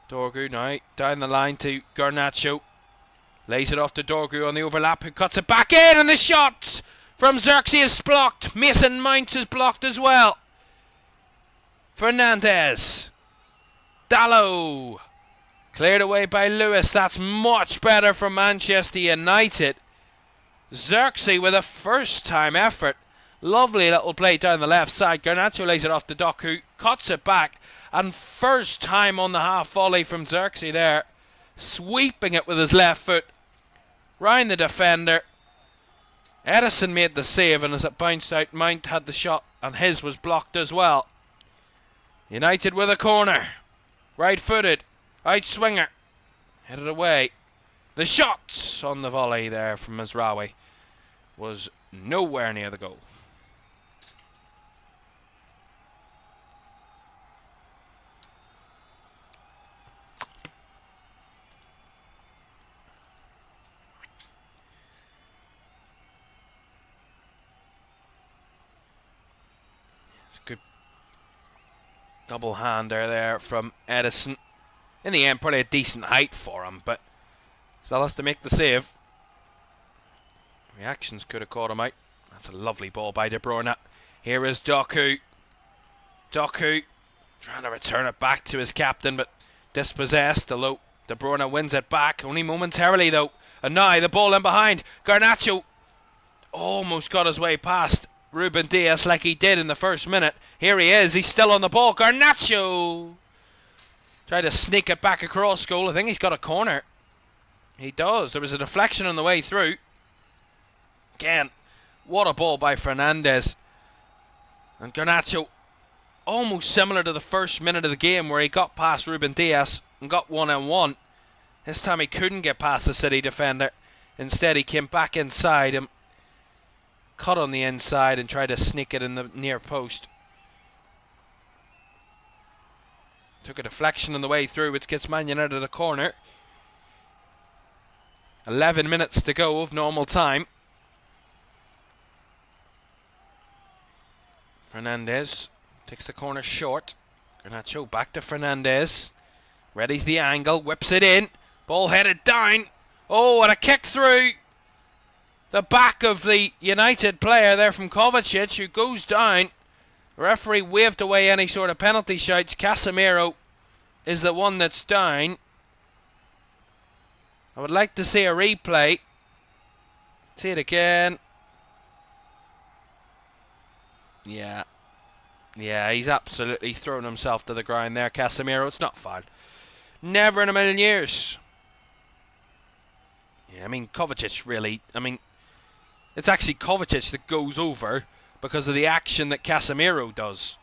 Dorgu now down the line to Garnacho. Lays it off to Dorgu on the overlap, who cuts it back in, and the shot from Xerxes is blocked. Mason Mount is blocked as well. Fernandes. Dalot. Cleared away by Lewis. That's much better for Manchester United. Xerxes with a first time effort. Lovely little play down the left side. Garnacho lays it off to Doku. Cuts it back. And first time on the half volley from Xerxes there. Sweeping it with his left foot. Round the defender. Edison made the save, and as it bounced out, Mount had the shot, and his was blocked as well. United with a corner. Right footed. Out swinger. Headed away. The shot on the volley there from Mazraoui was nowhere near the goal. It's a good double hander there from Edison. In the end, probably a decent height for him, but still has to make the save. Reactions could have caught him out. That's a lovely ball by De Bruyne. Here is Doku. Doku trying to return it back to his captain, but dispossessed, although De Bruyne wins it back, only momentarily though. And now the ball in behind. Garnacho almost got his way past Ruben Dias like he did in the first minute. Here he is, he's still on the ball. Garnacho tried to sneak it back across goal. I think he's got a corner. He does. There was a deflection on the way through. Again, what a ball by Fernandes. And Garnacho, almost similar to the first minute of the game where he got past Ruben Dias and got one-on-one. This time he couldn't get past the City defender. Instead he came back inside him, cut on the inside and tried to sneak it in the near post. Took a deflection on the way through, which gets Man United a corner. 11 minutes to go of normal time. Fernandes takes the corner short. Garnacho back to Fernandes. Readies the angle, whips it in. Ball headed down. Oh, and a kick through the back of the United player there from Kovacic, who goes down. The referee waved away any sort of penalty shouts. Casemiro is the one that's down. I would like to see a replay. See it again. Yeah, he's absolutely thrown himself to the ground there, Casemiro. It's not foul. Never in a million years. Yeah, I mean, Kovacic really... I mean, it's actually Kovacic that goes over because of the action that Casemiro does.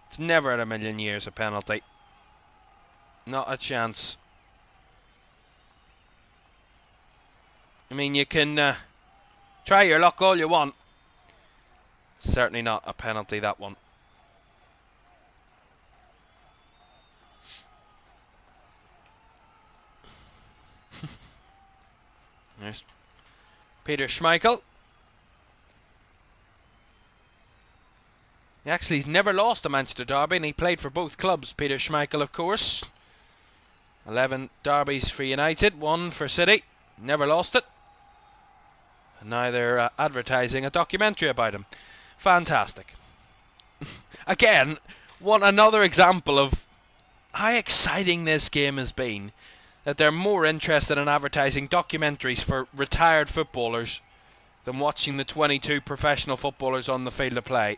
It's never in a million years a penalty. Not a chance. I mean, you can try your luck all you want. Certainly not a penalty, that one. There's Peter Schmeichel. He's never lost a Manchester derby, and he played for both clubs. Peter Schmeichel, of course. 11 derbies for United, 1 for City. Never lost it. And now they're advertising a documentary about him. Fantastic. Again, another example of how exciting this game has been. That they're more interested in advertising documentaries for retired footballers than watching the 22 professional footballers on the field of play.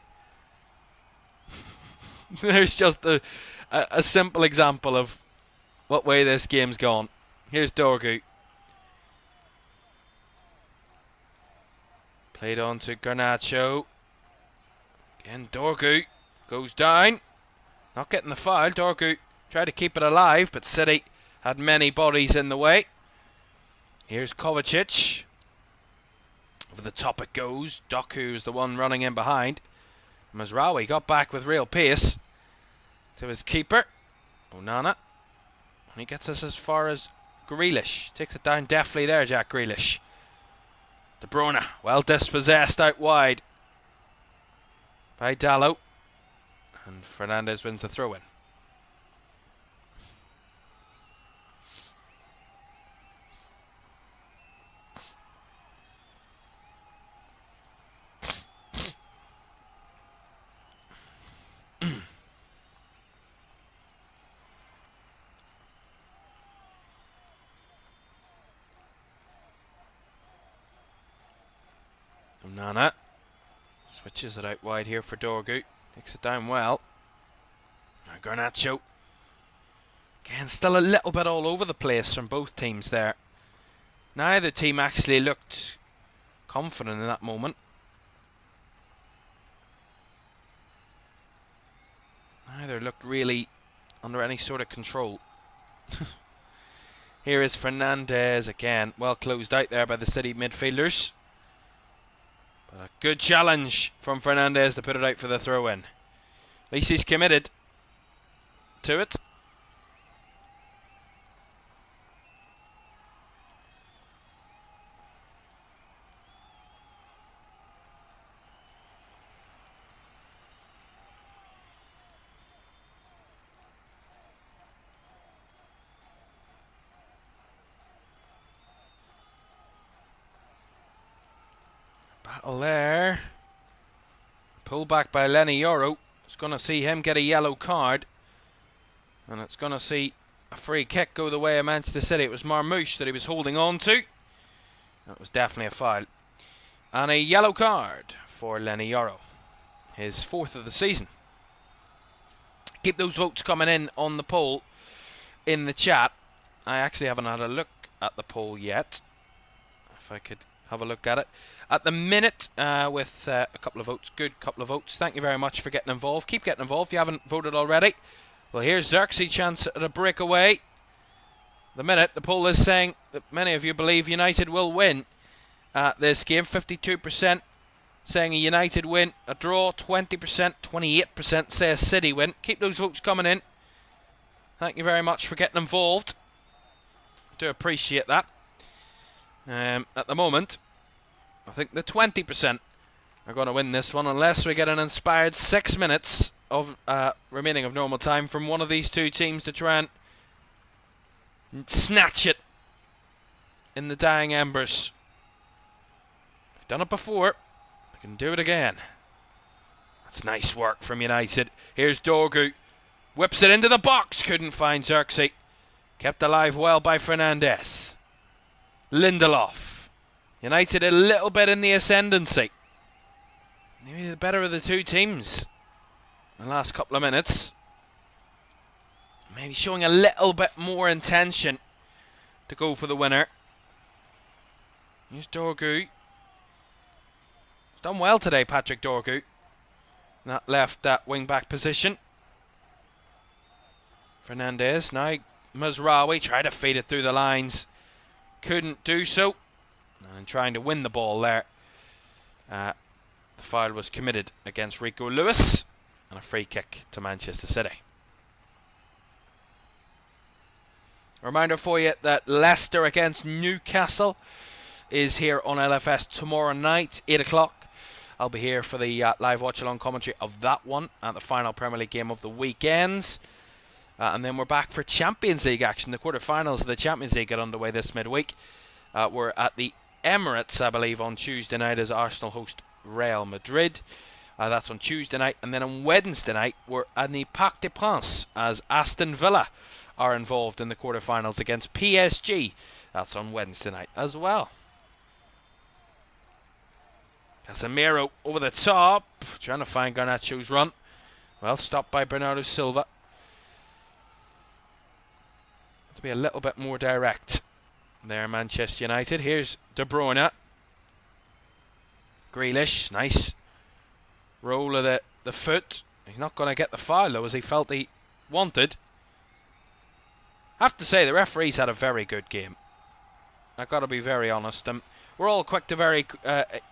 There's just a simple example of what way this game's gone. Here's Dorgu. Played on to Garnacho. Again, Dorgu goes down. Not getting the foul. Dorgu tried to keep it alive, but City had many bodies in the way. Here's Kovacic. Over the top it goes. Doku is the one running in behind. Mazraoui got back with real pace to his keeper, Onana. And he gets us as far as Grealish. Takes it down deftly there, Jack Grealish. De Bruyne, well dispossessed out wide by Dalot. And Fernandes wins the throw-in. Onana switches it out wide here for Dorgu. Takes it down well. Now Garnacho. Again, still a little bit all over the place from both teams there. Neither team actually looked confident in that moment. Neither looked really under any sort of control. Here is Fernandez again. Well closed out there by the City midfielders. But a good challenge from Fernandez to put it out for the throw-in. At least he's committed to it. Battle there. Pull back by Lenny Yoro. It's going to see him get a yellow card. And it's going to see a free kick go the way of Manchester City. It was Marmouche that he was holding on to. That was definitely a foul. And a yellow card for Lenny Yoro. His 4th of the season. Keep those votes coming in on the poll in the chat. I actually haven't had a look at the poll yet. If I could have a look at it. At the minute, with a couple of votes, good couple of votes. Thank you very much for getting involved. Keep getting involved if you haven't voted already. Well, here's Xerxes' chance at a breakaway. The minute, the poll is saying that many of you believe United will win this game. 52% saying a United win. A draw, 20%. 28% say a City win. Keep those votes coming in. Thank you very much for getting involved. Do appreciate that. At the moment, I think the 20% are going to win this one unless we get an inspired 6 minutes of remaining of normal time from one of these two teams to try and snatch it in the dying embers. They've done it before. They can do it again. That's nice work from United. Here's Dorgu. Whips it into the box. Couldn't find Xerxes. Kept alive well by Fernandez. Lindelof. United a little bit in the ascendancy. Maybe the better of the two teams in the last couple of minutes. Maybe showing a little bit more intention to go for the winner. Here's Dorgu. He's done well today, Patrick Dorgu. That left wing-back position. Fernandez. Now Mazraoui tried to feed it through the lines. Couldn't do so. And trying to win the ball there. The foul was committed against Rico Lewis. And a free kick to Manchester City. A reminder for you that Leicester against Newcastle is here on LFS tomorrow night, 8 o'clock. I'll be here for the live watch-along commentary of that one at the final Premier League game of the weekend. And then we're back for Champions League action. The quarterfinals of the Champions League get underway this midweek. We're at the Emirates, I believe, on Tuesday night as Arsenal host Real Madrid. That's on Tuesday night. And then on Wednesday night, we're at the Parc des Princes as Aston Villa are involved in the quarterfinals against PSG. That's on Wednesday night as well. Casemiro over the top, trying to find Garnacho's run. Well, stopped by Bernardo Silva. To be a little bit more direct there, Manchester United. Here's De Bruyne. Grealish, nice roll of the foot. He's not going to get the foul though, as he felt he wanted. I have to say, the referees had a very good game. I've got to be very honest. We're all quick to very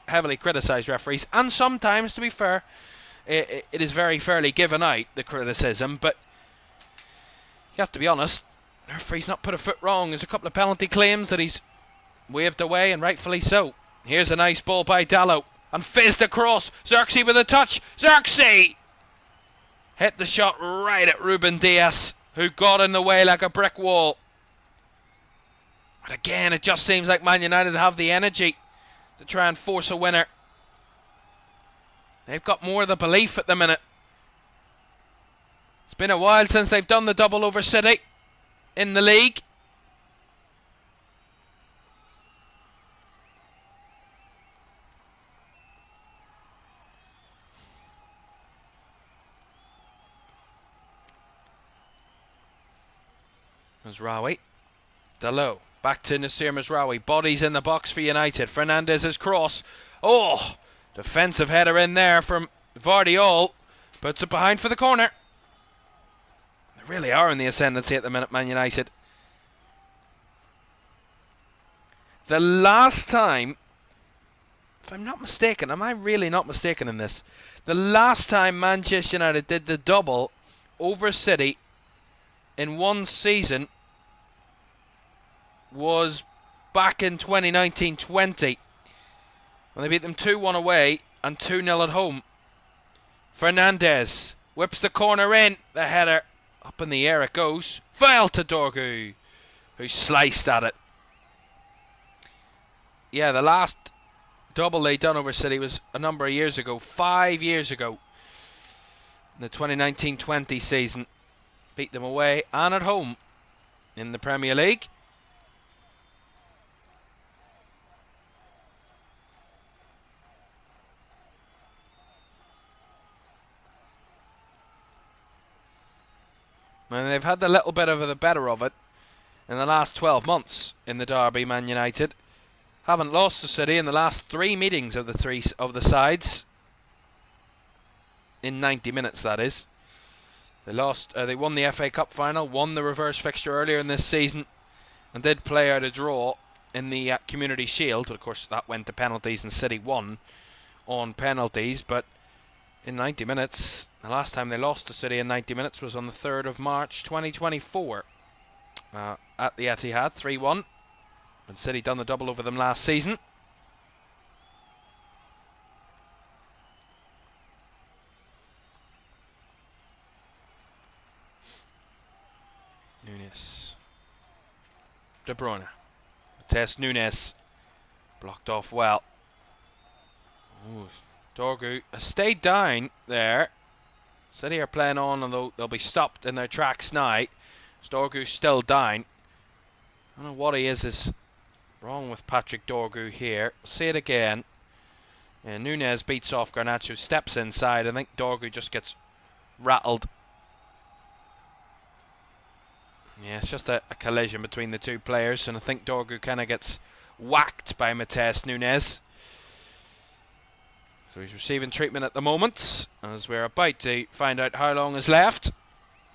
heavily criticise referees, and sometimes, to be fair, it is very fairly given out, the criticism, but you have to be honest, the referee's not put a foot wrong. There's a couple of penalty claims that he's waved away, and rightfully so. Here's a nice ball by Dalot, and fizzed across. Xerxes with a touch. Xerxes! Hit the shot right at Ruben Dias, who got in the way like a brick wall. But again, it just seems like Man United have the energy to try and force a winner. They've got more of the belief at the minute. It's been a while since they've done the double over City in the league. Mazraoui. Dalot. Back to Nasser Mazraoui. Bodies in the box for United. Fernandez's cross. Oh! Defensive header in there from Vardiol. Puts it behind for the corner. They really are in the ascendancy at the minute, Man United. The last time, if I'm not mistaken, am I really not mistaken in this? The last time Manchester United did the double over City in one season was back in 2019-20 when they beat them 2-1 away and 2-0 at home. Fernandes whips the corner in, the header up in the air it goes. Foul to Dorgu, who sliced at it. Yeah, the last double they done over City was a number of years ago, 5 years ago, in the 2019-20 season. Beat them away and at home in the Premier League. And they've had a little bit of the better of it in the last 12 months in the derby. Man United haven't lost to City in the last 3 meetings of the sides in 90 minutes, that is. They won the FA Cup final, won the reverse fixture earlier in this season, and did play out a draw in the Community Shield. Of course, that went to penalties and City won on penalties, but in 90 minutes, the last time they lost to City in 90 minutes was on the 3rd of March 2024 at the Etihad, 3-1, when City done the double over them last season. Nunes. De Bruyne. Matheus Nunes. Blocked off well. Ooh, Dorgu has stayed down there. City are playing on, although they'll be stopped in their tracks now. Dorgu's still down. I don't know what he is wrong with Patrick Dorgu here. See it again. And Nunes beats off Garnacho, steps inside. I think Dorgu just gets rattled. Yeah, it's just a collision between the two players, and I think Dorgu kind of gets whacked by Matheus Nunes. So he's receiving treatment at the moment, as we're about to find out how long is left.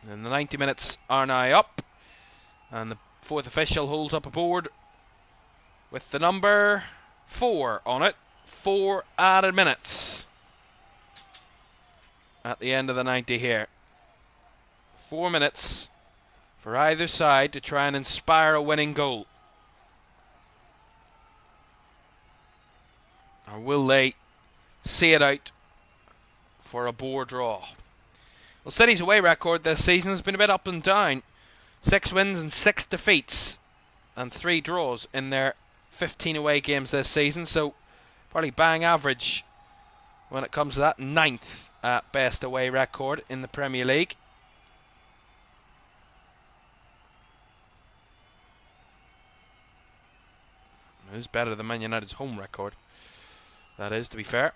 And the 90 minutes are now up, and the fourth official holds up a board with the number 4 on it. 4 added minutes at the end of the 90 here. 4 minutes for either side to try and inspire a winning goal. Or will they see it out for a bore draw? Well, City's away record this season has been a bit up and down. 6 wins and 6 defeats and 3 draws in their 15 away games this season, so probably bang average when it comes to that. 9th at best away record in the Premier League. It is better than Man United's home record, that is, to be fair.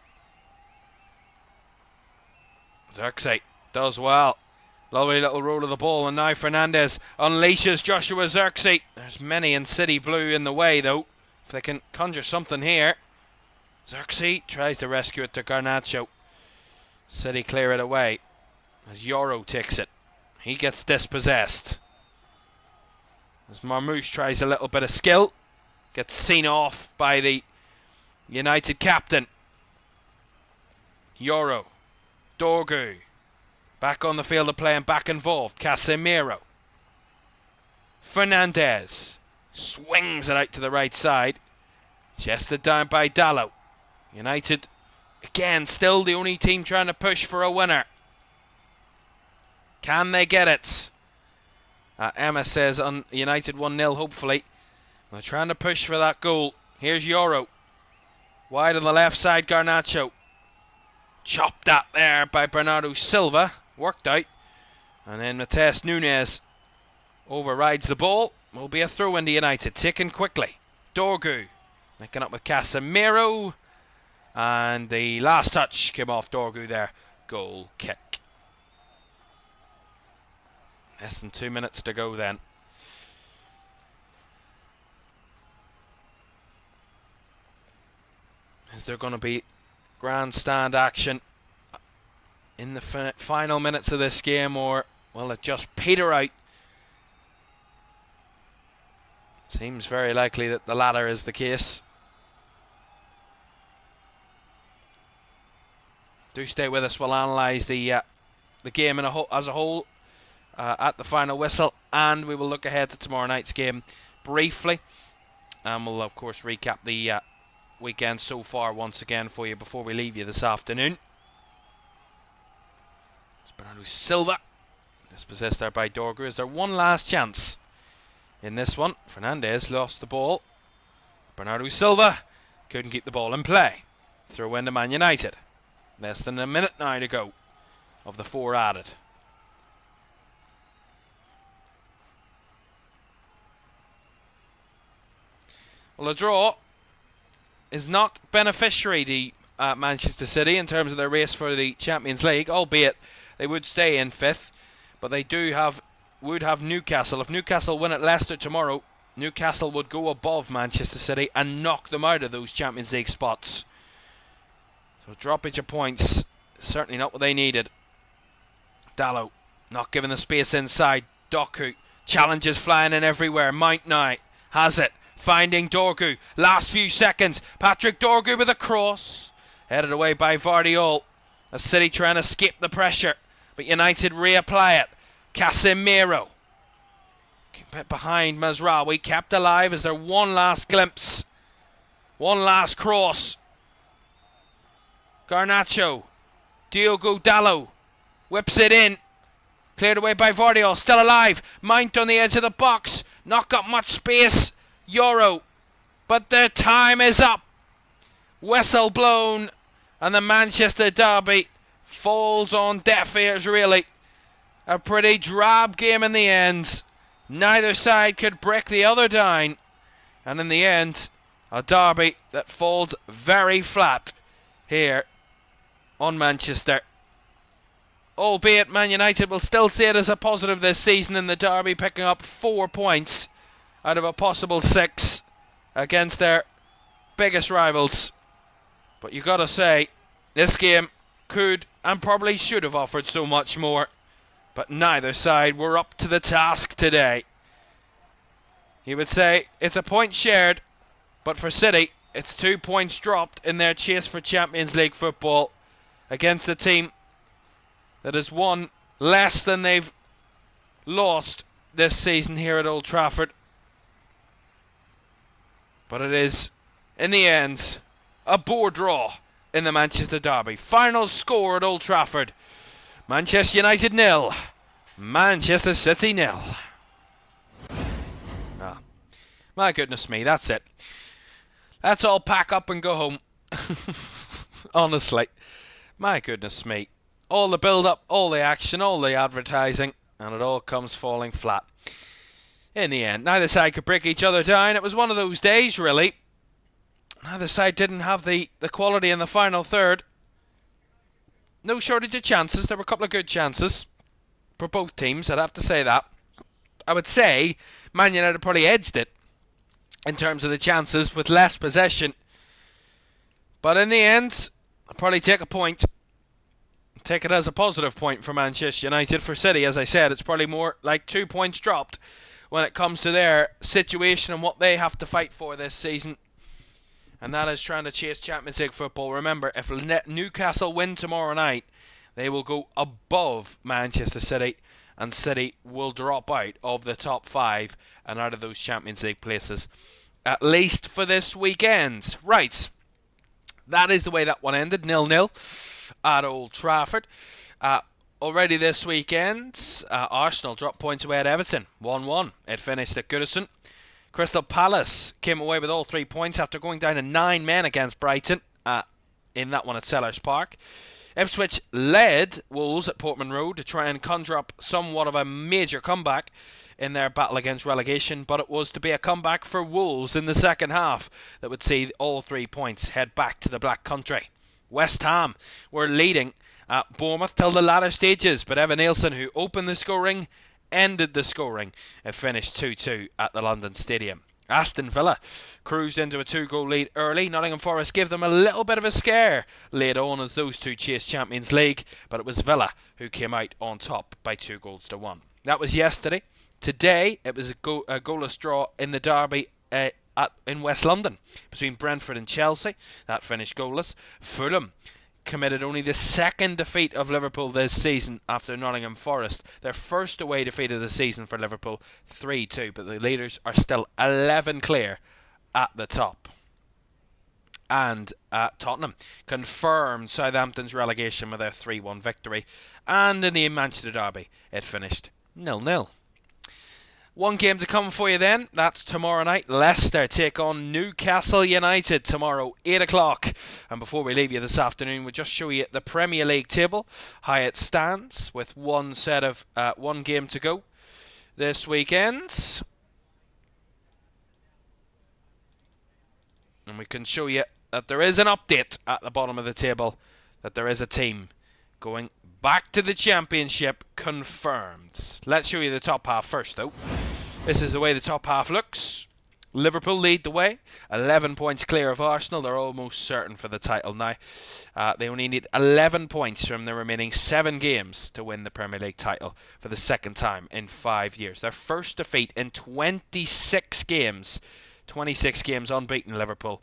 Xerxes does well. Lovely little roll of the ball, and now Fernandes unleashes Joshua Xerxes. There's many in City blue in the way, though. If they can conjure something here. Xerxes tries to rescue it to Garnacho. City clear it away as Yoro takes it. He gets dispossessed as Marmoush tries a little bit of skill. Gets seen off by the United captain. Yoro. Dorgu. Back on the field of play and back involved. Casemiro. Fernandes. Swings it out to the right side. Chested down by Dalot. United, again, still the only team trying to push for a winner. Can they get it? Emma says on United 1-0, hopefully. They're trying to push for that goal. Here's Yoro. Wide on the left side, Garnacho. Chopped at there by Bernardo Silva. Worked out. And then Matheus Nunes overrides the ball. Will be a throw into United. Taken quickly. Dorgu. Linking up with Casemiro. And the last touch came off Dorgu there. Goal kick. Less than 2 minutes to go then. Is there going to be grandstand action in the final minutes of this game, or will it just peter out? Seems very likely that the latter is the case. Do stay with us. We'll analyse the game as a whole at the final whistle, and we will look ahead to tomorrow night's game briefly, and we'll of course recap the weekend so far once again for you before we leave you this afternoon. It's Bernardo Silva, dispossessed there by Dorgu. Is there one last chance in this one? Fernandez lost the ball. Bernardo Silva couldn't keep the ball in play. Throw into Man United. Less than a minute now to go of the 4 added. Well, a draw is not beneficiary to Manchester City in terms of their race for the Champions League, albeit they would stay in 5th, but they would have Newcastle. If Newcastle win at Leicester tomorrow, Newcastle would go above Manchester City and knock them out of those Champions League spots. So droppage of points, certainly not what they needed. Dalot not given the space inside. Doku, challenges flying in everywhere. Mount now has it, finding Dorgu. Last few seconds, Patrick Dorgu with a cross. Headed away by Vardiol. A City trying to escape the pressure, but United reapply it. Casemiro. Keep it behind Mazraoui, kept alive. Is there one last glimpse? One last cross. Garnacho, Diogo Dalot whips it in, cleared away by Vardiol, still alive. Mount on the edge of the box, not got much space. Euro, but the time is up. Whistle blown, and the Manchester derby falls on deaf ears. Really, a pretty drab game in the end. Neither side could break the other down, and in the end, a derby that falls very flat here on Manchester. Albeit Man United will still see it as a positive this season in the derby, picking up 4 points out of a possible 6 against their biggest rivals. But you got to say, this game could and probably should have offered so much more, but neither side were up to the task today. You would say it's a point shared, but for City it's 2 points dropped in their chase for Champions League football against a team that has won less than they've lost this season here at Old Trafford. But it is, in the end, a bore draw in the Manchester derby. Final score at Old Trafford: Manchester United 0, Manchester City 0. Ah, my goodness me, that's it. Let's all pack up and go home. Honestly, my goodness me. All the build-up, all the action, all the advertising, and it all comes falling flat. In the end, neither side could break each other down. It was one of those days, really. Neither side didn't have the quality in the final third. No shortage of chances. There were a couple of good chances for both teams, I'd have to say that. I would say Man United probably edged it in terms of the chances with less possession. But in the end, I'll probably take a point. Take it as a positive point for Manchester United. For City, as I said, it's probably more like 2 points dropped when it comes to their situation and what they have to fight for this season. And that is trying to chase Champions League football. Remember, if Newcastle win tomorrow night, they will go above Manchester City, and City will drop out of the top 5 and out of those Champions League places, at least for this weekend. Right, that is the way that one ended, 0-0 at Old Trafford. Already this weekend, Arsenal dropped points away at Everton, 1-1. It finished at Goodison. Crystal Palace came away with all 3 points after going down to 9 men against Brighton in that one at Sellers Park. Ipswich led Wolves at Portman Road to try and conjure up somewhat of a major comeback in their battle against relegation, but it was to be a comeback for Wolves in the second half that would see all 3 points head back to the Black Country. West Ham were leading at Bournemouth till the latter stages, but Evan Nielsen, who opened the scoring, ended the scoring. It finished 2-2 at the London Stadium. Aston Villa cruised into a 2-goal lead early. Nottingham Forest gave them a little bit of a scare later on as those two chased Champions League, but it was Villa who came out on top by 2-1. That was yesterday. Today, it was a goalless draw in the derby in West London between Brentford and Chelsea. That finished goalless. Fulham committed only the second defeat of Liverpool this season after Nottingham Forest. Their first away defeat of the season for Liverpool, 3-2, but the leaders are still 11 clear at the top. And Tottenham confirmed Southampton's relegation with their 3-1 victory. And in the Manchester derby, it finished 0-0. One game to come for you then. That's tomorrow night. Leicester take on Newcastle United tomorrow, 8 o'clock. And before we leave you this afternoon, we'll just show you the Premier League table, how it stands with one game to go this weekend. And we can show you that there is an update at the bottom of the table, that there is a team going back to the Championship confirmed. Let's show you the top half first, though. This is the way the top half looks. Liverpool lead the way, 11 points clear of Arsenal. They're almost certain for the title now. They only need 11 points from the remaining 7 games to win the Premier League title for the second time in 5 years. Their first defeat in 26 games. 26 games unbeaten, Liverpool.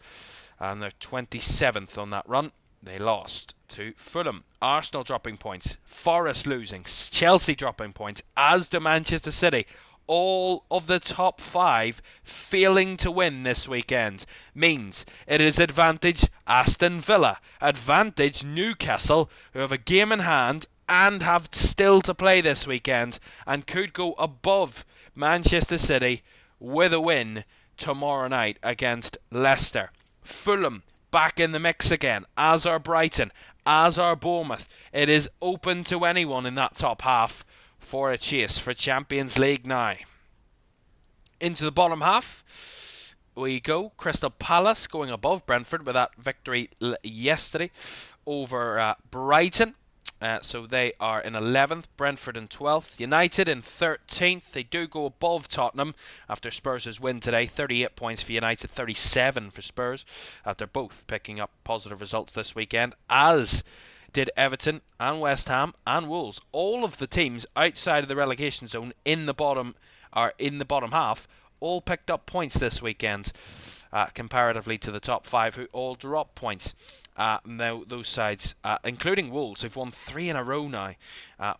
And they're 27th on that run. They lost to Fulham. Arsenal dropping points. Forest losing. Chelsea dropping points. As do Manchester City. All of the top 5 failing to win this weekend means it is advantage Aston Villa, advantage Newcastle, who have a game in hand and have still to play this weekend and could go above Manchester City with a win tomorrow night against Leicester. Fulham back in the mix again, as are Brighton, as are Bournemouth. It is open to anyone in that top half for a chase for Champions League now. Into the bottom half we go. Crystal Palace going above Brentford with that victory yesterday over Brighton. So they are in 11th, Brentford in 12th, United in 13th. They do go above Tottenham after Spurs' win today. 38 points for United, 37 for Spurs, after both picking up positive results this weekend, as did Everton and West Ham and Wolves. All of the teams outside of the relegation zone in the bottom half all picked up points this weekend, comparatively to the top 5 who all dropped points. Now those sides, including Wolves, who've won 3 in a row now,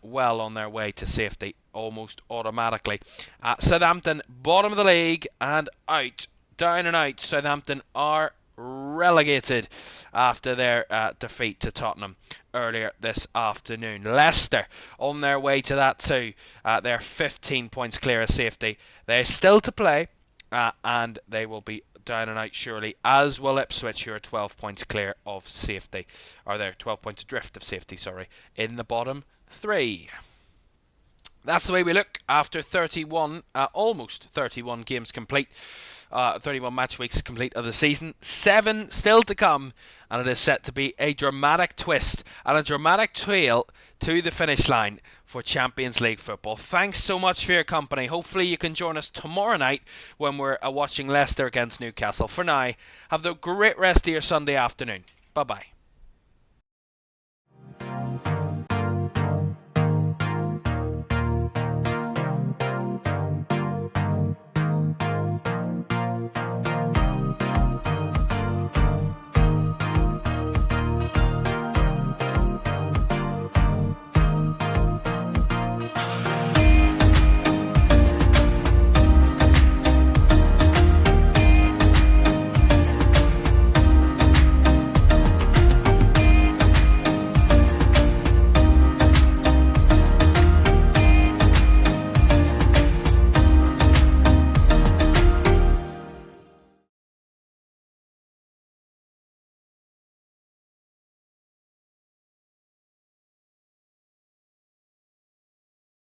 well on their way to safety almost automatically. Southampton bottom of the league and out, down and out. Southampton are relegated after their defeat to Tottenham earlier this afternoon. Leicester on their way to that too. They're 15 points clear of safety. They're still to play, and they will be down and out surely, as will Ipswich, who are 12 points clear of safety, or they're 12 points adrift of safety, in the bottom 3. That's the way we look after 31, almost 31 games complete. 31 match weeks complete of the season. 7 still to come, and it is set to be a dramatic twist and a dramatic trail to the finish line for Champions League football. Thanks so much for your company. Hopefully you can join us tomorrow night when we're watching Leicester against Newcastle. For now, have the great rest of your Sunday afternoon. Bye-bye.